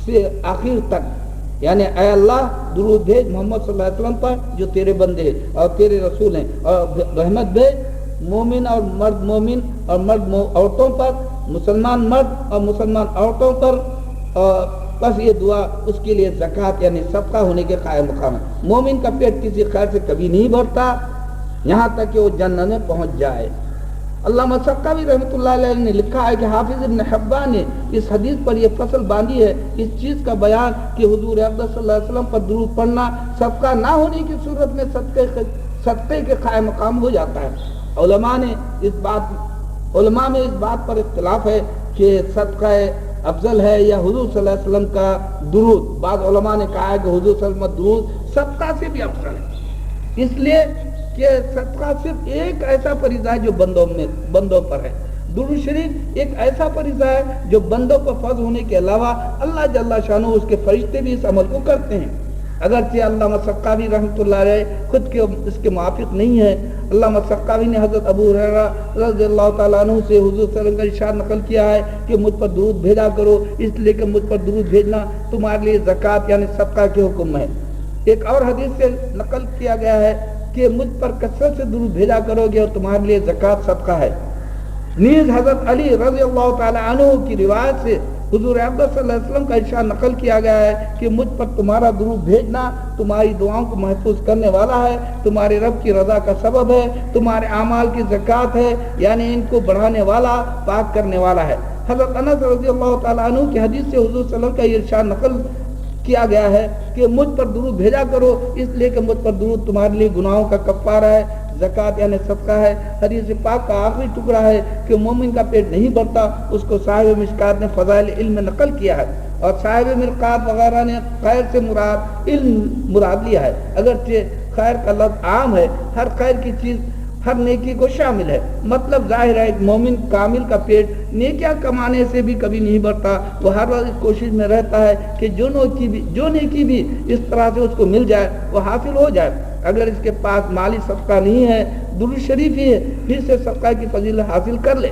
سے آخر تک، یعنی اے اللہ درود بھیج محمد صلی اللہ علیہ وسلم پر جو تیرے بندے ہیں اور تیرے رسول ہیں، اور رحمت بھیج مومن اور مرد مومن اور مرد عورتوں پر، مسلمان مرد اور مسلمان عورتوں پر، اور بس یہ دعا اس کے لیے زکوٰۃ یعنی صدقہ ہونے کے قائم مقام ہے۔ مومن کا پیٹ کسی خیر سے کبھی نہیں بھرتا یہاں تک کہ وہ جنت میں پہنچ جائے۔ علامہ سقاوی رحمۃ اللہ علیہ نے لکھا ہے کہ حافظ ابن حبان نے اس حدیث پر یہ فصل باندھی ہے اس چیز کا بیان کہ حضور اقدس صلی اللہ علیہ وسلم پر درود پڑھنا صدقہ نہ ہونے کی صورت میں صدقے کے قائم مقام ہو جاتا ہے۔ علماء میں اس بات پر اختلاف ہے کہ صدقہ افضل ہے یا حضور صلی اللہ علیہ وسلم کا درود۔ بعض علماء نے کہا ہے کہ حضور صلی اللہ علیہ وسلم درود صدقہ سے بھی افضل ہے، اس لیے کہ صدقہ صرف ایک ایسا فریضہ ہے جو بندوں پر ہے۔ درود شریف ایک ایسا فریضہ ہے جو بندوں پر فرض ہونے کے علاوہ اللہ جل شانہ اس کے فرشتے بھی اس عمل کو کرتے ہیں، اگرچہ علامہ سقاوی رحمۃ اللہ علیہ خود کے اس کے موافق نہیں ہے۔ علامہ سقاوی نے حضرت ابو ہریرہ رضی اللہ تعالیٰ عنہ سے حضور صلی اللہ علیہ وسلم کا ارشاد نقل کیا ہے کہ مجھ پر درود بھیجا کرو، اس لیے کہ مجھ پر درود بھیجنا تمہارے لیے زکوٰۃ یعنی صدقہ کے حکم ہے۔ ایک اور حدیث سے نقل کیا گیا ہے کہ مجھ پر کثرت سے درود بھیجا کرو گے اور تمہارے لیے زکوٰۃ صدقہ ہے۔ نیز حضرت علی رضی اللہ تعالیٰ عنہ کی روایت سے حضور اقدس صلی اللہ علیہ وسلم کا ارشاد نقل کیا گیا ہے کہ مجھ پر تمہارا درود بھیجنا تمہاری دعاؤں کو محفوظ کرنے والا ہے، تمہارے رب کی رضا کا سبب ہے، تمہارے اعمال کی زکوٰۃ ہے یعنی ان کو بڑھانے والا، پاک کرنے والا ہے۔ حضرت انس رضی اللہ تعالیٰ عنہ کی حدیث سے حضور صلی اللہ علیہ وسلم کا یہ ارشاد نقل کیا گیا ہے کہ مجھ پر درود بھیجا کرو اس لیے کہ مجھ پر درود تمہارے لیے گناہوں کا کفارہ ہے، زکوٰۃ یعنی صدقہ ہے۔ حدیث پاک کا آخری ٹکڑا ہے کہ مومن کا پیٹ نہیں بھرتا، اس کو صاحب مشکات نے فضائل علم میں نقل کیا ہے، اور صاحب مرقات وغیرہ نے خیر سے مراد علم مراد لیا ہے، اگرچہ خیر کا لفظ عام ہے، ہر خیر کی چیز ہر نیکی کو شامل ہے۔ مطلب ظاہر ہے ایک مومن کامل کا پیٹ نیکیاں کمانے سے بھی کبھی نہیں بھرتا، وہ ہر وقت کوشش میں رہتا ہے کہ جو نیکی بھی اس طرح سے اس کو مل جائے وہ حاصل ہو جائے۔ اگر اس کے پاس مالی صدقہ نہیں ہے، درود شریف ہی ہے، پھر سے صدقہ کی فضیلت حاصل کر لے۔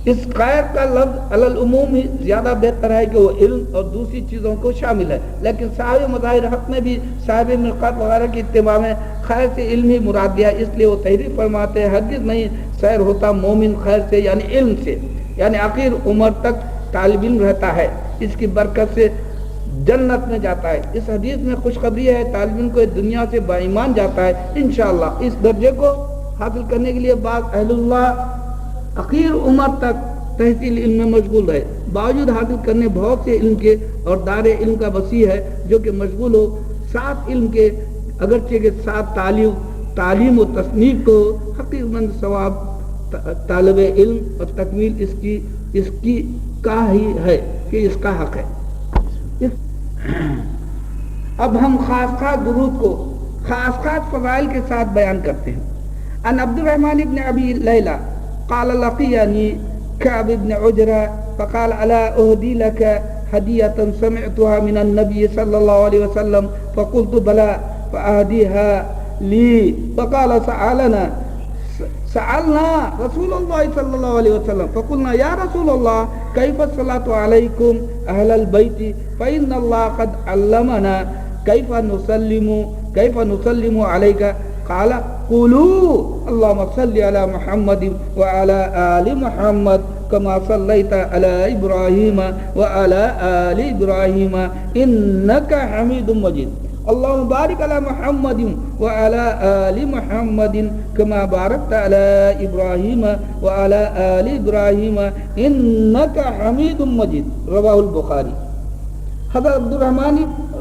اس خیر کا لفظ علی العموم ہی زیادہ بہتر ہے کہ وہ علم اور دوسری چیزوں کو شامل ہے، لیکن صاحب مظاہر حق میں بھی صاحب مرقات وغیرہ کی اتباع میں خیر سے علم ہی مراد دیا، اس لیے وہ تحریر فرماتے ہیں ہرگز نہیں سیر ہوتا مومن خیر سے یعنی علم سے، یعنی آخر عمر تک طالب علم رہتا ہے، اس کی برکت سے جنت میں جاتا ہے۔ اس حدیث میں خوشخبری ہے طالب علم کو دنیا سے با ایمان جاتا ہے انشاءاللہ۔ اس درجے کو حاصل کرنے کے لیے بعض اہل اللہ اخیر عمر تک تحصیل علم میں مشغول ہے، باوجود حاصل کرنے بہت سے علم کے، اور دار علم کا وسیع ہے جو کہ مشغول ہو ساتھ علم کے، اگرچہ کے ساتھ تعلیم و تصنیف کو حقیق مند ثواب طالب علم اور تکمیل اس کی کا ہی ہے کہ اس کا حق ہے۔ اب ہم خاص درود کو خاص فضائل کے ساتھ بیان کرتے ہیں۔ ان عبد الرحمن ابن ابی لیلہ قال لقيني كعب بن عجرة فقال ألا أهدي لك هدية سمعتها من النبي صلى الله عليه وسلم فقلت بلى فأهديها لي فقال سألنا رسول الله صلى الله عليه وسلم فقلنا يا رسول الله كيف الصلاة عليكم أهل البيت فإن الله قد علمنا كيف نسلم عليك قال قولوا اللهم صل على محمد وعلى آل محمد كما صليت على إبراهيم وعلى آل إبراهيم إنك حميد مجيد اللهم بارك على محمد وعلى آل محمد كما باركت على إبراهيم وعلى آل إبراهيم إنك حميد مجيد رواه البخاري۔ حضرت عبد الرحمن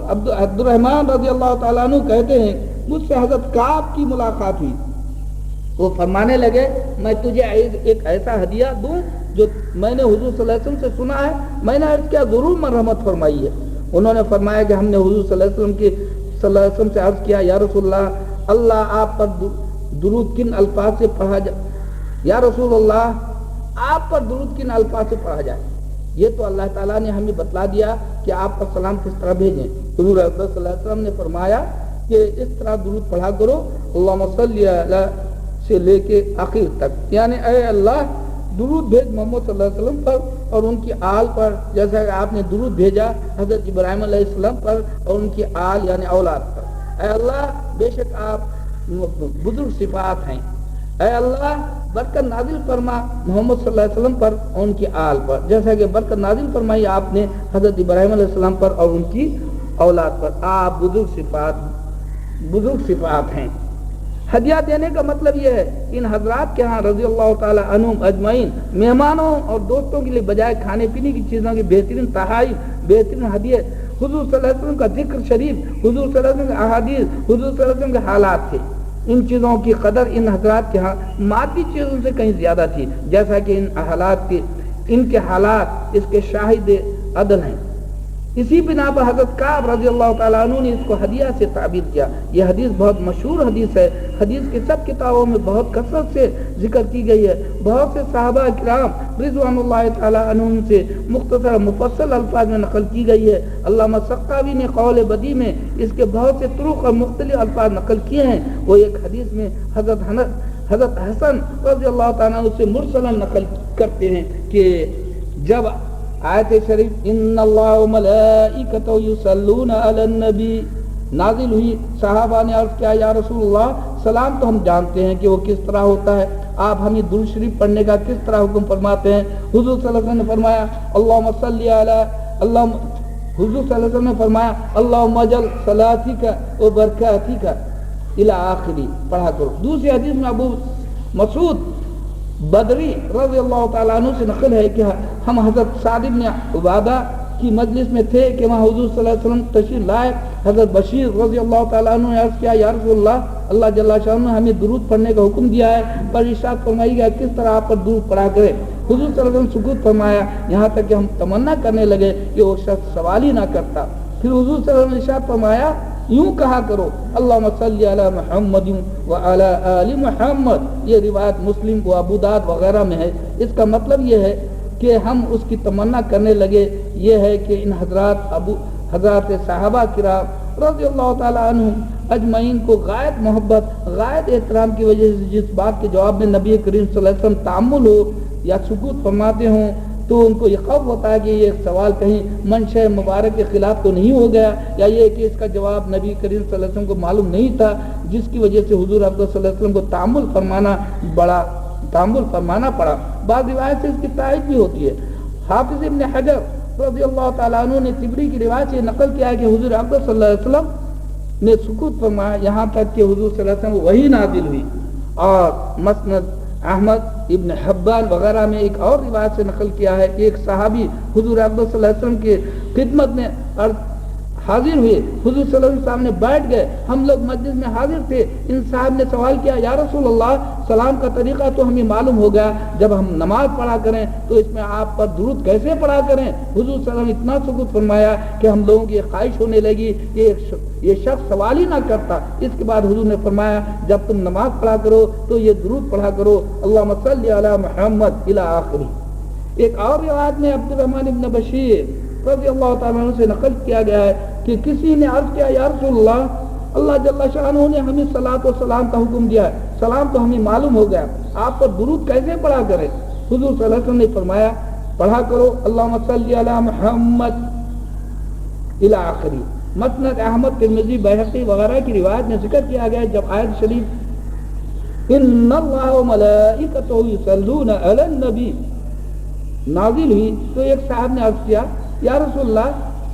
عبد الرحمن رضی اللہ تعالیٰ عنہ کہتے ہیں مجھ سے حضرت کعب کی ملاقات ہوئی، وہ فرمانے لگے میں تجھے ایک ایسا ہدیہ دوں جو میں نے حضور صلی اللہ علیہ وسلم سے سنا ہے۔ میں نے عرض کیا ضرور مرحمت فرمائی ہے۔ انہوں نے فرمایا کہ ہم نے حضور صلی اللہ علیہ وسلم سے عرض کیا یا رسول اللہ آپ پر درود کن الفاظ سے پڑھا جائے، یا رسول اللہ آپ پر درود کن الفاظ سے پڑھا جائے؟ یہ تو اللہ تعالیٰ نے ہمیں بتلا دیا کہ آپ پر سلام کس طرح بھیجیں۔ حضور صلی اللہ علیہ وسلم نے فرمایا کہ اس طرح درود پڑھا کرو، اللہم صلی علی سے لے کے آخر تک، یعنی اے اللہ درود بھیج محمد صلی اللہ علیہ وسلم پر اور ان کی آل پر، جیسا کہ آپ نے درود بھیجا حضرت ابراہیم علیہ السلام پر اور ان کی آل یعنی اولاد پر۔ اے اللہ بے شک آپ بزرگ صفات ہیں، اے اللہ برکت نازل فرما محمد صلی اللہ علیہ وسلم پر اور ان کی آل پر، جیسا کہ برکت نازل فرمائی آپ نے حضرت ابراہیم علیہ السلام پر اور ان کی اولاد پر۔ آپ بزرگ صفات ہیں۔ ہدیہ دینے کا مطلب یہ ہے ان حضرات کے ہاں رضی اللہ تعالی عنہم اجمعین مہمانوں اور دوستوں کے لیے بجائے کھانے پینے کی چیزوں کی بہترین تحائف، بہترین ہدیہ حضور صلی اللہ علیہ وسلم کا ذکر شریف، حضور صلی اللہ علیہ وسلم کے احادیث، حضور صلی اللہ علیہ وسلم کے حالات تھے۔ ان چیزوں کی قدر ان حضرات کے ہاں مادی چیزوں سے کہیں زیادہ تھی، جیسا کہ ان کے حالات اس کے شاہد عدل ہیں۔ اسی بنا پر حضرت کعب رضی اللہ تعالیٰ عنہ نے اس کو ہدیہ سے تعبیر کیا۔ یہ حدیث بہت مشہور حدیث ہے، حدیث کی سب کتابوں میں بہت کثرت سے ذکر کی گئی ہے۔ بہت سے صحابہ کرام رضوان اللہ تعالیٰ عنہم سے مختصر مفصل الفاظ میں نقل کی گئی ہے۔ علامہ سقاوی نے قول بدیع میں اس کے بہت سے طرق اور مختلف الفاظ نقل کیے ہیں۔ وہ ایک حدیث میں حضرت حسن رضی اللہ تعالیٰ عنہ سے مرسلا نقل کرتے ہیں کہ جب آیت شریف ان اللہ و ملائکتہ یصلون علی النبی نازل ہوئی، صحابہ نے عرض کیا یا رسول اللہ سلام تو ہم جانتے ہیں کہ وہ کس طرح ہوتا ہے، آپ ہمیں درود شریف پڑھنے کا کس طرح حکم فرماتے ہیں؟ حضور صلی اللہ علیہ وسلم نے فرمایا اللہم صلی علی حضور صلی اللہ علیہ وسلم نے فرمایا اللہم اجعل صلاتک و برکاتک الی آخری، پڑھا کرو۔ دوسری حدیث میں ابو مسعود بدری رضی اللہ تعالیٰ عنہ سے نقل ہے کہ ہم حضرت سعد بن عبادہ کی مجلس میں تھے کہ وہاں حضور صلی اللہ علیہ وسلم تشریف لائے۔ حضرت بشیر رضی اللہ تعالیٰ عنہ نے عرض کیا یا رسول اللہ جل شانہ نے ہمیں درود پڑھنے کا حکم دیا ہے، پر ارشاد فرمائی گیا کس طرح آپ پر درود پڑھا کرے؟ حضور صلی اللہ علیہ وسلم سکوت فرمایا، یہاں تک کہ ہم تمنا کرنے لگے کہ وہ شخص سوال ہی نہ کرتا۔ پھر حضور صلی اللہ علیہ وسلم نے ارشاد فرمایا یوں کہا کرو اللہم صلی علی محمد وعلی آل محمد۔ یہ روایت مسلم و ابو داؤد وغیرہ میں ہے۔ اس کا مطلب یہ ہے کہ ہم اس کی تمنا کرنے لگے، یہ ہے کہ ان حضرات صحابہ کرام رضی اللہ تعالی عنہم اجمعین کو غائب محبت، غائب احترام کی وجہ سے جس بات کے جواب میں نبی کریم صلی اللہ علیہ وسلم تعامل ہو یا سکوت فرماتے ہوں تو ان کو یہ خوف ہوتا ہے کہ یہ سوال کہیں منشا مبارک کے خلاف تو نہیں ہو گیا، یا یہ کہ اس کا جواب نبی کریم صلی اللہ علیہ وسلم کو معلوم نہیں تھا، جس کی وجہ سے حضور صلی اللہ علیہ وسلم کو تعامل فرمانا پڑا۔ بعض روایت سے اس کی تائید بھی ہوتی ہے۔ حافظ ابن حجر رضی اللہ تعالیٰ عنہ نے طبری کی روایت سے نقل کیا ہے کہ حضور اکبر صلی اللہ علیہ وسلم نے سکوت فرمایا یہاں تک کہ حضور صلی اللہ علیہ وسلم وہی نازل ہوئی۔ اور مسند احمد ابن حبان وغیرہ میں ایک اور روایت سے نقل کیا ہے کہ ایک صحابی حضور اکبر صلی اللہ علیہ وسلم کی خدمت میں حاضر ہوئے، حضور صلی اللہ علیہ وسلم سامنے بیٹھ گئے، ہم لوگ مجلس میں حاضر تھے۔ ان صاحب نے سوال کیا یا رسول اللہ سلام کا طریقہ تو ہمیں معلوم ہو گیا، جب ہم نماز پڑھا کریں تو اس میں آپ پر درود کیسے پڑھا کریں؟ حضور صلی اللہ علیہ وسلم نے اتنا سکوت فرمایا کہ ہم لوگوں کی خواہش ہونے لگی کہ یہ شخص سوال ہی نہ کرتا۔ اس کے بعد حضور نے فرمایا جب تم نماز پڑھا کرو تو یہ درود پڑھا کرو اللہم صلی علی محمد الی آخری۔ ایک اور روایت میں عبد الرحمن ابن بشیر رضی اللہ تعالیٰ عنہ سے نقل کیا گیا ہے کہ کسی نے عرض کیا یا رسول اللہ جل شانہ نے ہمیں صلاۃ و سلام کا حکم دیا ہے، سلام تو ہمیں معلوم ہو گیا، آپ پر درود کیسے پڑھا کرے؟ حضور صلی اللہ علیہ وسلم نے فرمایا پڑھا کرو اللہم صلی علی محمد الی آخری۔ مسند احمد ترمذی بیہقی وغیرہ کی روایت میں ذکر کیا گیا ہے جب آیت شریف ان اللہ و ملائکتہ یصلون علی النبی نازل ہوئی تو ایک صاحب نے عرض کیا یا رسول اللہ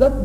10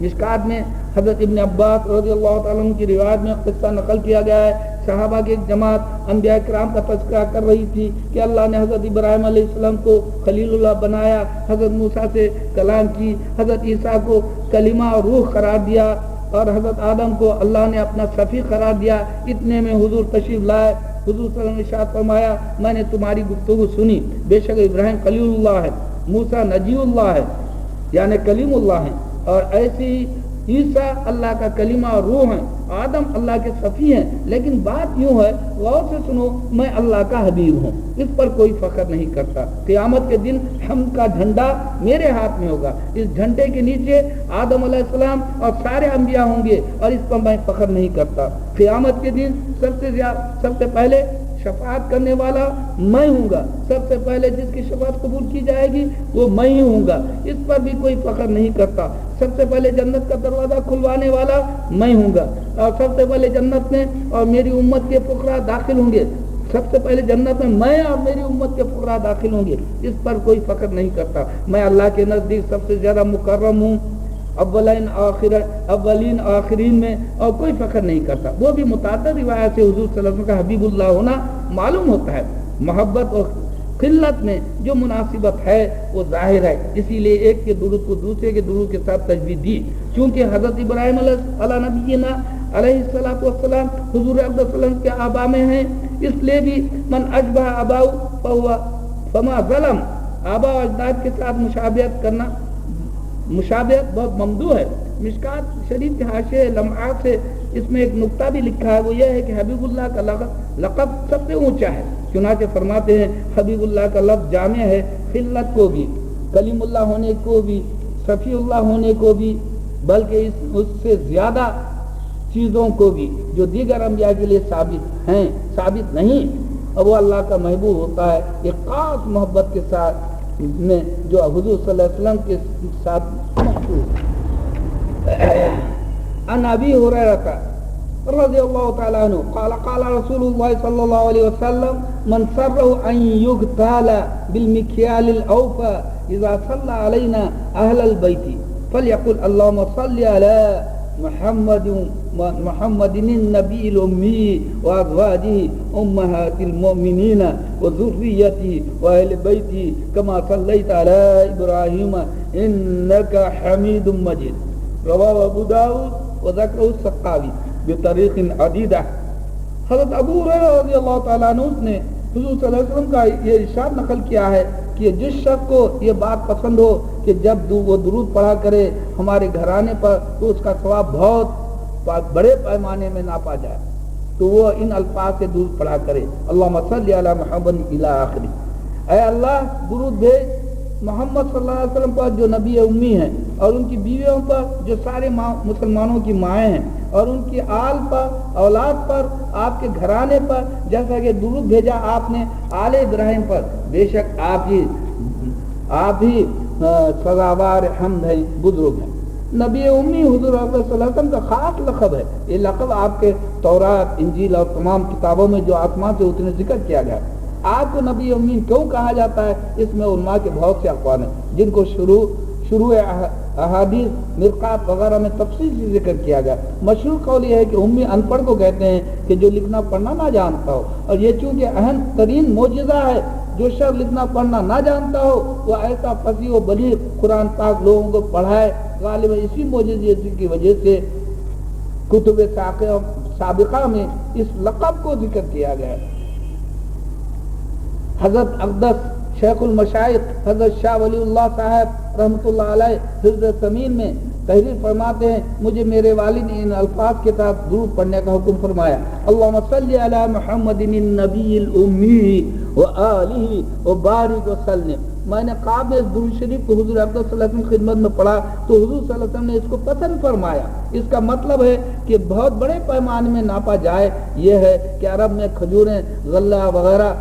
مشکات میں حضرت ابن عباس رضی اللہ تعالیٰ عنہ کی روایت میں قصہ نقل کیا گیا ہے، صحابہ کی ایک جماعت انبیاء کرام کا تذکرہ کر رہی تھی کہ اللہ نے حضرت ابراہیم علیہ السلام کو خلیل اللہ بنایا، حضرت موسیٰ سے کلام کی، حضرت عیسیٰ کو کلمہ اور روح قرار دیا، اور حضرت آدم کو اللہ نے اپنا شفیع قرار دیا۔ اتنے میں حضور تشریف لائے، حضور صلی اللہ علیہ وسلم نے ارشاد فرمایا میں نے تمہاری گفتگو سنی، بے شک ابراہیم خلیل اللہ ہے، موسیٰ نجی اللہ ہے یعنی کلیم اللہ ہے، اور ایسے ہی عیسیٰ اللہ کا کلمہ اور روح ہیں، آدم اللہ کے صفی ہیں، لیکن بات یوں ہے، غور سے سنو، میں اللہ کا حبیب ہوں، اس پر کوئی فخر نہیں کرتا۔ قیامت کے دن ہم کا جھنڈا میرے ہاتھ میں ہوگا، اس جھنڈے کے نیچے آدم علیہ السلام اور سارے انبیاء ہوں گے، اور اس پر میں فخر نہیں کرتا۔ قیامت کے دن سب سے پہلے شفاعت کرنے والا میں ہوں گا، سب سے پہلے جس کی شفاعت قبول کی جائے گی وہ میں ہی ہوں گا، اس پر بھی کوئی فخر نہیں کرتا۔ سب سے پہلے جنت کا دروازہ کھلوانے والا میں ہوں گا، اور سب سے پہلے جنت میں اور میری امت کے فقراء داخل ہوں گے، سب سے پہلے جنت میں اور میری امت کے فقراء داخل ہوں گے، اس پر کوئی فخر نہیں کرتا۔ میں اللہ کے نزدیک سب سے زیادہ مکرم ہوں، اولین آخرین میں، اور کوئی فخر نہیں کرتا۔ وہ بھی متعدد روایات سے حضور صلی اللہ علیہ وسلم کا حبیب اللہ ہونا معلوم ہوتا ہے۔ محبت اور قلت میں جو مناسبت ہے وہ ظاہر ہے، اسی لیے ایک کے درود کو دوسرے کے درود کے ساتھ تجوید دی، چونکہ حضرت ابراہیم علیہ نبینا علیہ الصلوۃ والسلام حضور اقدس صلی اللہ علیہ وسلم کے آبا میں ہیں، اس لیے بھی من اشبہ آباؤ فما ظلم، آبا و اجداد کے ساتھ مشابہت بہت ممدوح ہے۔ مشکات شریف کے حاشیے لمحات سے اس میں ایک نقطہ بھی لکھا ہے، وہ یہ ہے کہ حبیب اللہ کا لقب سب سے اونچا ہے، چنانچہ فرماتے ہیں حبیب اللہ کا لفظ جامع ہے خلت کو بھی، کلیم اللہ ہونے کو بھی، صفی اللہ ہونے کو بھی، بلکہ اس سے زیادہ چیزوں کو بھی جو دیگر انبیاء کے لیے ثابت نہیں، اور وہ اللہ کا محبوب ہوتا ہے ایک خاص محبت کے ساتھ میں جو حضور صلی اللہ علیہ وسلم کے ساتھ مخصوص۔ عن ابی ہریرہ رضی اللہ تعالی عنہ قال قال رسول اللہ صلی اللہ علیہ وسلم من سرہ ان یغتال بالمکیال الاوفى اذا صلى علينا اہل البیت فلیقل اللهم صل علی محمد النبی الامی وازواجہ امہات المؤمنین وذریتہ واہل بیتہ کما صلیت علی ابراہیم انک حمید مجید۔ رواہ ابو داؤد وذکرہ السقاوی بطریق عدیدہ۔ حضرت ابو ہریرہ رضی اللہ تعالیٰ عنہ نے حضور صلی اللہ علیہ وسلم کا یہ ارشاد نقل کیا ہے کہ جس شخص کو یہ بات پسند ہو کہ جب وہ درود پڑھا کرے ہمارے گھرانے پر تو اس کا ثواب بہت بڑے پیمانے میں ناپا جائے، تو وہ ان الفاظ سے درود پڑھا کرے، اللہم صلی علی محمد الی آخری، اے اللہ درود بھیج محمد صلی اللہ علیہ وسلم پر جو نبی امی ہیں، اور ان کی بیویوں پر جو سارے مسلمانوں کی مائیں ہیں، اور ان کی آل پر، اولاد پر، آپ کے گھرانے پر، جیسا کہ درود بھیجا آپ نے آل ابراہیم پر، بے شک آپ ہی سزاوار حمد ہیں، بزرگ ہیں۔ نبی امی حضور صلی اللہ علیہ وسلم کا خاص لقب ہے، یہ لقب آپ کے تورات، انجیل اور تمام کتابوں میں جو آسمان سے اتنے ذکر کیا گیا۔ آپ کو نبی امی کیوں کہا جاتا ہے، اس میں علماء کے بہت سے اقوال ہیں، جن کو شروع احادیث مرقات وغیرہ میں تفصیل سے ذکر کیا گیا۔ مشہور قول یہ ہے کہ امی ان پڑھ کو کہتے ہیں کہ جو لکھنا پڑھنا نہ جانتا ہو، اور یہ چونکہ اہم ترین معجزہ ہے، جو شخص لکھنا پڑھنا نہ جانتا ہو وہ ایسا فصیح و بلیغ قرآن پاک لوگوں کو پڑھائے، غالباً اسی معجزے کی وجہ سے کتب سابقہ میں اس لقب کو ذکر کیا گیا ہے۔ حضرت اقدس شیخ المشائخ حضرت شاہ ولی اللہ صاحب رحمۃ اللہ علیہ حفظ سمین میں تحریر فرماتے ہیں مجھے میرے والد نے ان الفاظ کے ساتھ درود پڑھنے کا حکم فرمایا، اللہم صلی علی محمد النبی الامی وآلہ وبارک وسلم۔ میں نے قابل درود شریف کو حضور اقدس صلی اللہ علیہ وسلم کی خدمت میں پڑھا تو حضور صلی اللہ علیہ وسلم نے اس کو پسند فرمایا۔ اس کا مطلب ہے کہ بہت بڑے پیمانے میں ناپا جائے، یہ ہے کہ عرب میں کھجوریں، غلہ وغیرہ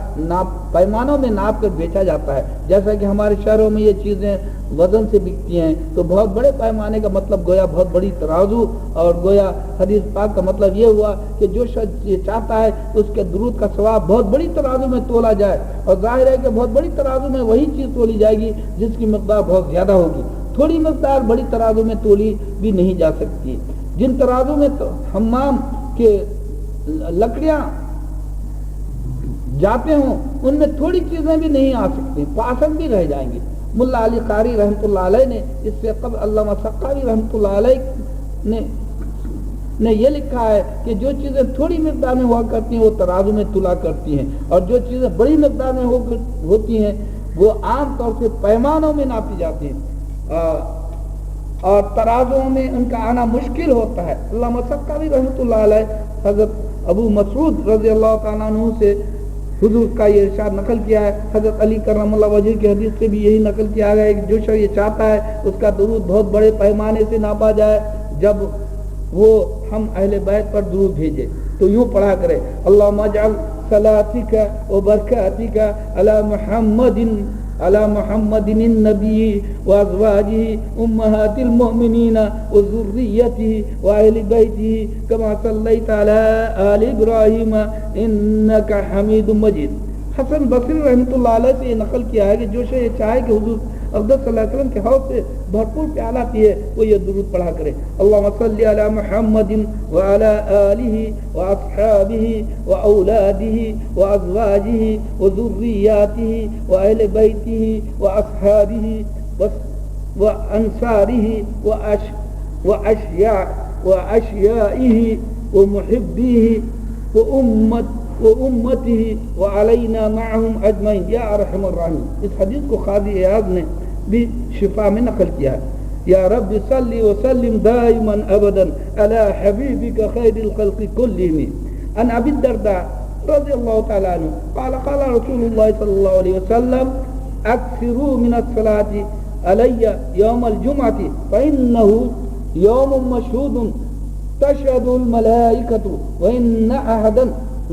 پیمانوں میں ناپ کر بیچا جاتا ہے، جیسا کہ ہمارے شہروں میں یہ چیزیں وزن سے بکتی ہیں، تو بہت بڑے پیمانے کا مطلب گویا بہت بڑی ترازو، اور گویا حدیث پاک کا مطلب یہ ہوا کہ جو شخص یہ چاہتا ہے اس کے درود کا ثواب بہت بڑی ترازو میں تولا جائے، اور ظاہر ہے کہ بہت بڑی ترازو میں وہی چیز تولی جائے گی جس کی مقدار بہت زیادہ ہوگی۔ تھوڑی مقدار بڑی ترازو میں تولی بھی نہیں جا سکتی. جن ترازو میں تو حمام کے لکڑیاں جاتے ہوں ان میں تھوڑی چیزیں بھی نہیں آ سکتی, پاسن بھی رہ جائیں گی. ملا علی قاری رحمۃ اللہ علیہ نے اس سے قبل علامہ سقاوی رحمۃ اللہ علیہ نے یہ لکھا ہے کہ جو چیزیں تھوڑی مقدار میں ہوا کرتی ہیں وہ ترازو میں تلا کرتی ہیں, اور جو چیزیں بڑی مقدار میں ہوتی ہیں وہ عام طور سے پیمانوں میں ناپی جاتی ہیں اور ترازوں میں ان کا آنا مشکل ہوتا ہے. علامہ سقاوی رحمۃ اللہ علیہ حضرت ابو مسعود رضی اللہ تعالیٰ عنہ سے حضور کا یہ ارشاد نقل کیا ہے. حضرت علی کرم اللہ وجہ کی حدیث سے بھی یہی نقل کیا گیا ہے کہ جو شخص یہ چاہتا ہے اس کا درود بہت بڑے پیمانے سے ناپا جائے, جب وہ ہم اہل بیت پر درود بھیجے تو یوں پڑھا کرے, اللہم اجعل صلاتک و برکاتک علی محمد النبی و ازواجہ امہات المؤمنین و ذریتہ و اہل بیتہ کما صلیت علی آل ابراہیم انک حمید مجید. حسن بصری رحمۃ اللہ علیہ سے یہ نقل کیا ہے کہ جو شخص یہ چاہے کہ حضور اقدس صلی اللہ علیہ وسلم کے حوض سے بھرپور پیالہ پیے وہ یہ درود پڑھا کرے, اللہم صلی علی محمد وعلی آلہ واصحابہ واولادہ وازواجہ وذریاتہ واہل بیتہ واصحابہ وانصارہ واشیائہ ومحبیہ وامتہ وعلینا معہم اجمعین یا ارحم الراحمین. اس حدیث کو قاضی عیاض نے بھی شفا میں نقل کیا ہے. یا رب صلی وسلم دائما ابدا علی حبیبک خیر الخلق کلہم. عن ابی الدرداء رضی اللہ تعالی عنہ قال قال رسول اللہ صلی اللہ علیہ وسلم اکثروا من الصلاة علی یوم الجمعۃ فانہ یوم مشہود تشہد الملائکۃ وان احدا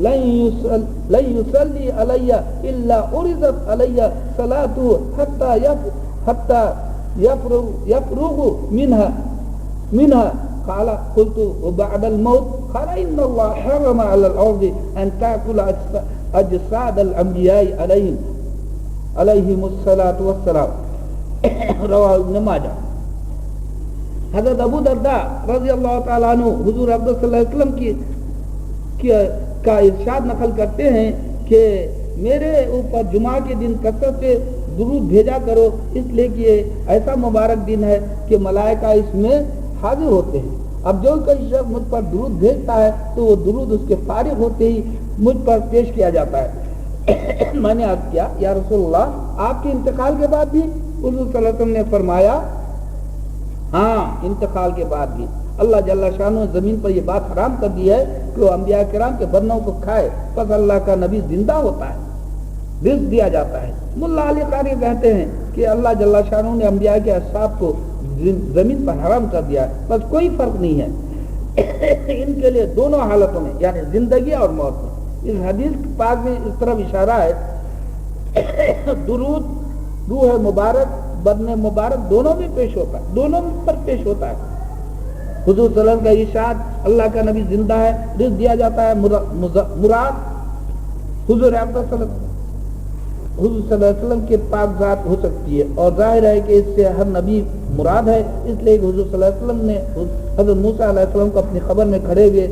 لن يصلي علي الا عرضت علي صلاته حتى يفرغ منها قال قلت وبعد الموت قال ان الله حرم على الارض ان تاكل اجساد الانبياء عليهم الصلاه والسلام. رواه ابن ماجہ. حضرت ابو درداء رضی اللہ تعالیٰ عنہ حضور اقدس صلی اللہ علیہ وسلم کا ارشاد نقل کرتے ہیں کہ میرے اوپر جمعہ کے دن کثرت سے درود بھیجا کرو, اس لیے کہ یہ ایسا مبارک دن ہے کہ ملائکہ اس میں حاضر ہوتے ہیں. اب جو کوئی شخص مجھ پر درود بھیجتا ہے تو وہ درود اس کے فارغ ہوتے ہی مجھ پر پیش کیا جاتا ہے. میں نے عرض کیا یا رسول اللہ آپ کے انتقال کے بعد بھی؟ حضور صلی اللہ علیہ وسلم نے فرمایا ہاں انتقال کے بعد بھی. اللہ جل شانہ نے زمین پر یہ بات حرام کر دی ہے کہ وہ انبیاء کرام کے بدنوں کو کھائے, پس اللہ کا نبی زندہ ہوتا ہے, رزق دیا جاتا ہے. ملا علی قاری کہتے ہیں کہ اللہ جل شانہ نے انبیاء کے اصحاب کو زمین پر حرام کر دیا ہے, بس کوئی فرق نہیں ہے ان کے لیے دونوں حالتوں میں, یعنی زندگی اور موت میں. اس حدیث پاک میں اس طرف اشارہ ہے درود روح مبارک بدن مبارک دونوں میں پیش ہوتا ہے, دونوں پر پیش ہوتا ہے. حضور صلی اللہ علیہ وسلم کا ارشاد اللہ کا نبی زندہ ہے, رزق دیا جاتا ہے, مراد حضور صلی اللہ علیہ وسلم کے پاک ذات ہو سکتی ہے, اور ظاہر ہے کہ اس سے ہر نبی مراد ہے. اس لیے کہ حضور صلی اللہ علیہ وسلم نے حضرت موسیٰ علیہ السلام کو اپنی قبر میں کھڑے ہوئے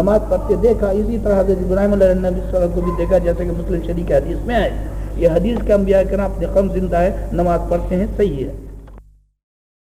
نماز پڑھتے دیکھا, اسی طرح حضرت ابراہیم علیہ السلام کو بھی دیکھا, جیسے کہ مسلم شریف کی حدیث میں ہے. یہ حدیث کا انبیاء کرام اپنے قوم زندہ ہے نماز پڑھتے ہیں, صحیح ہے.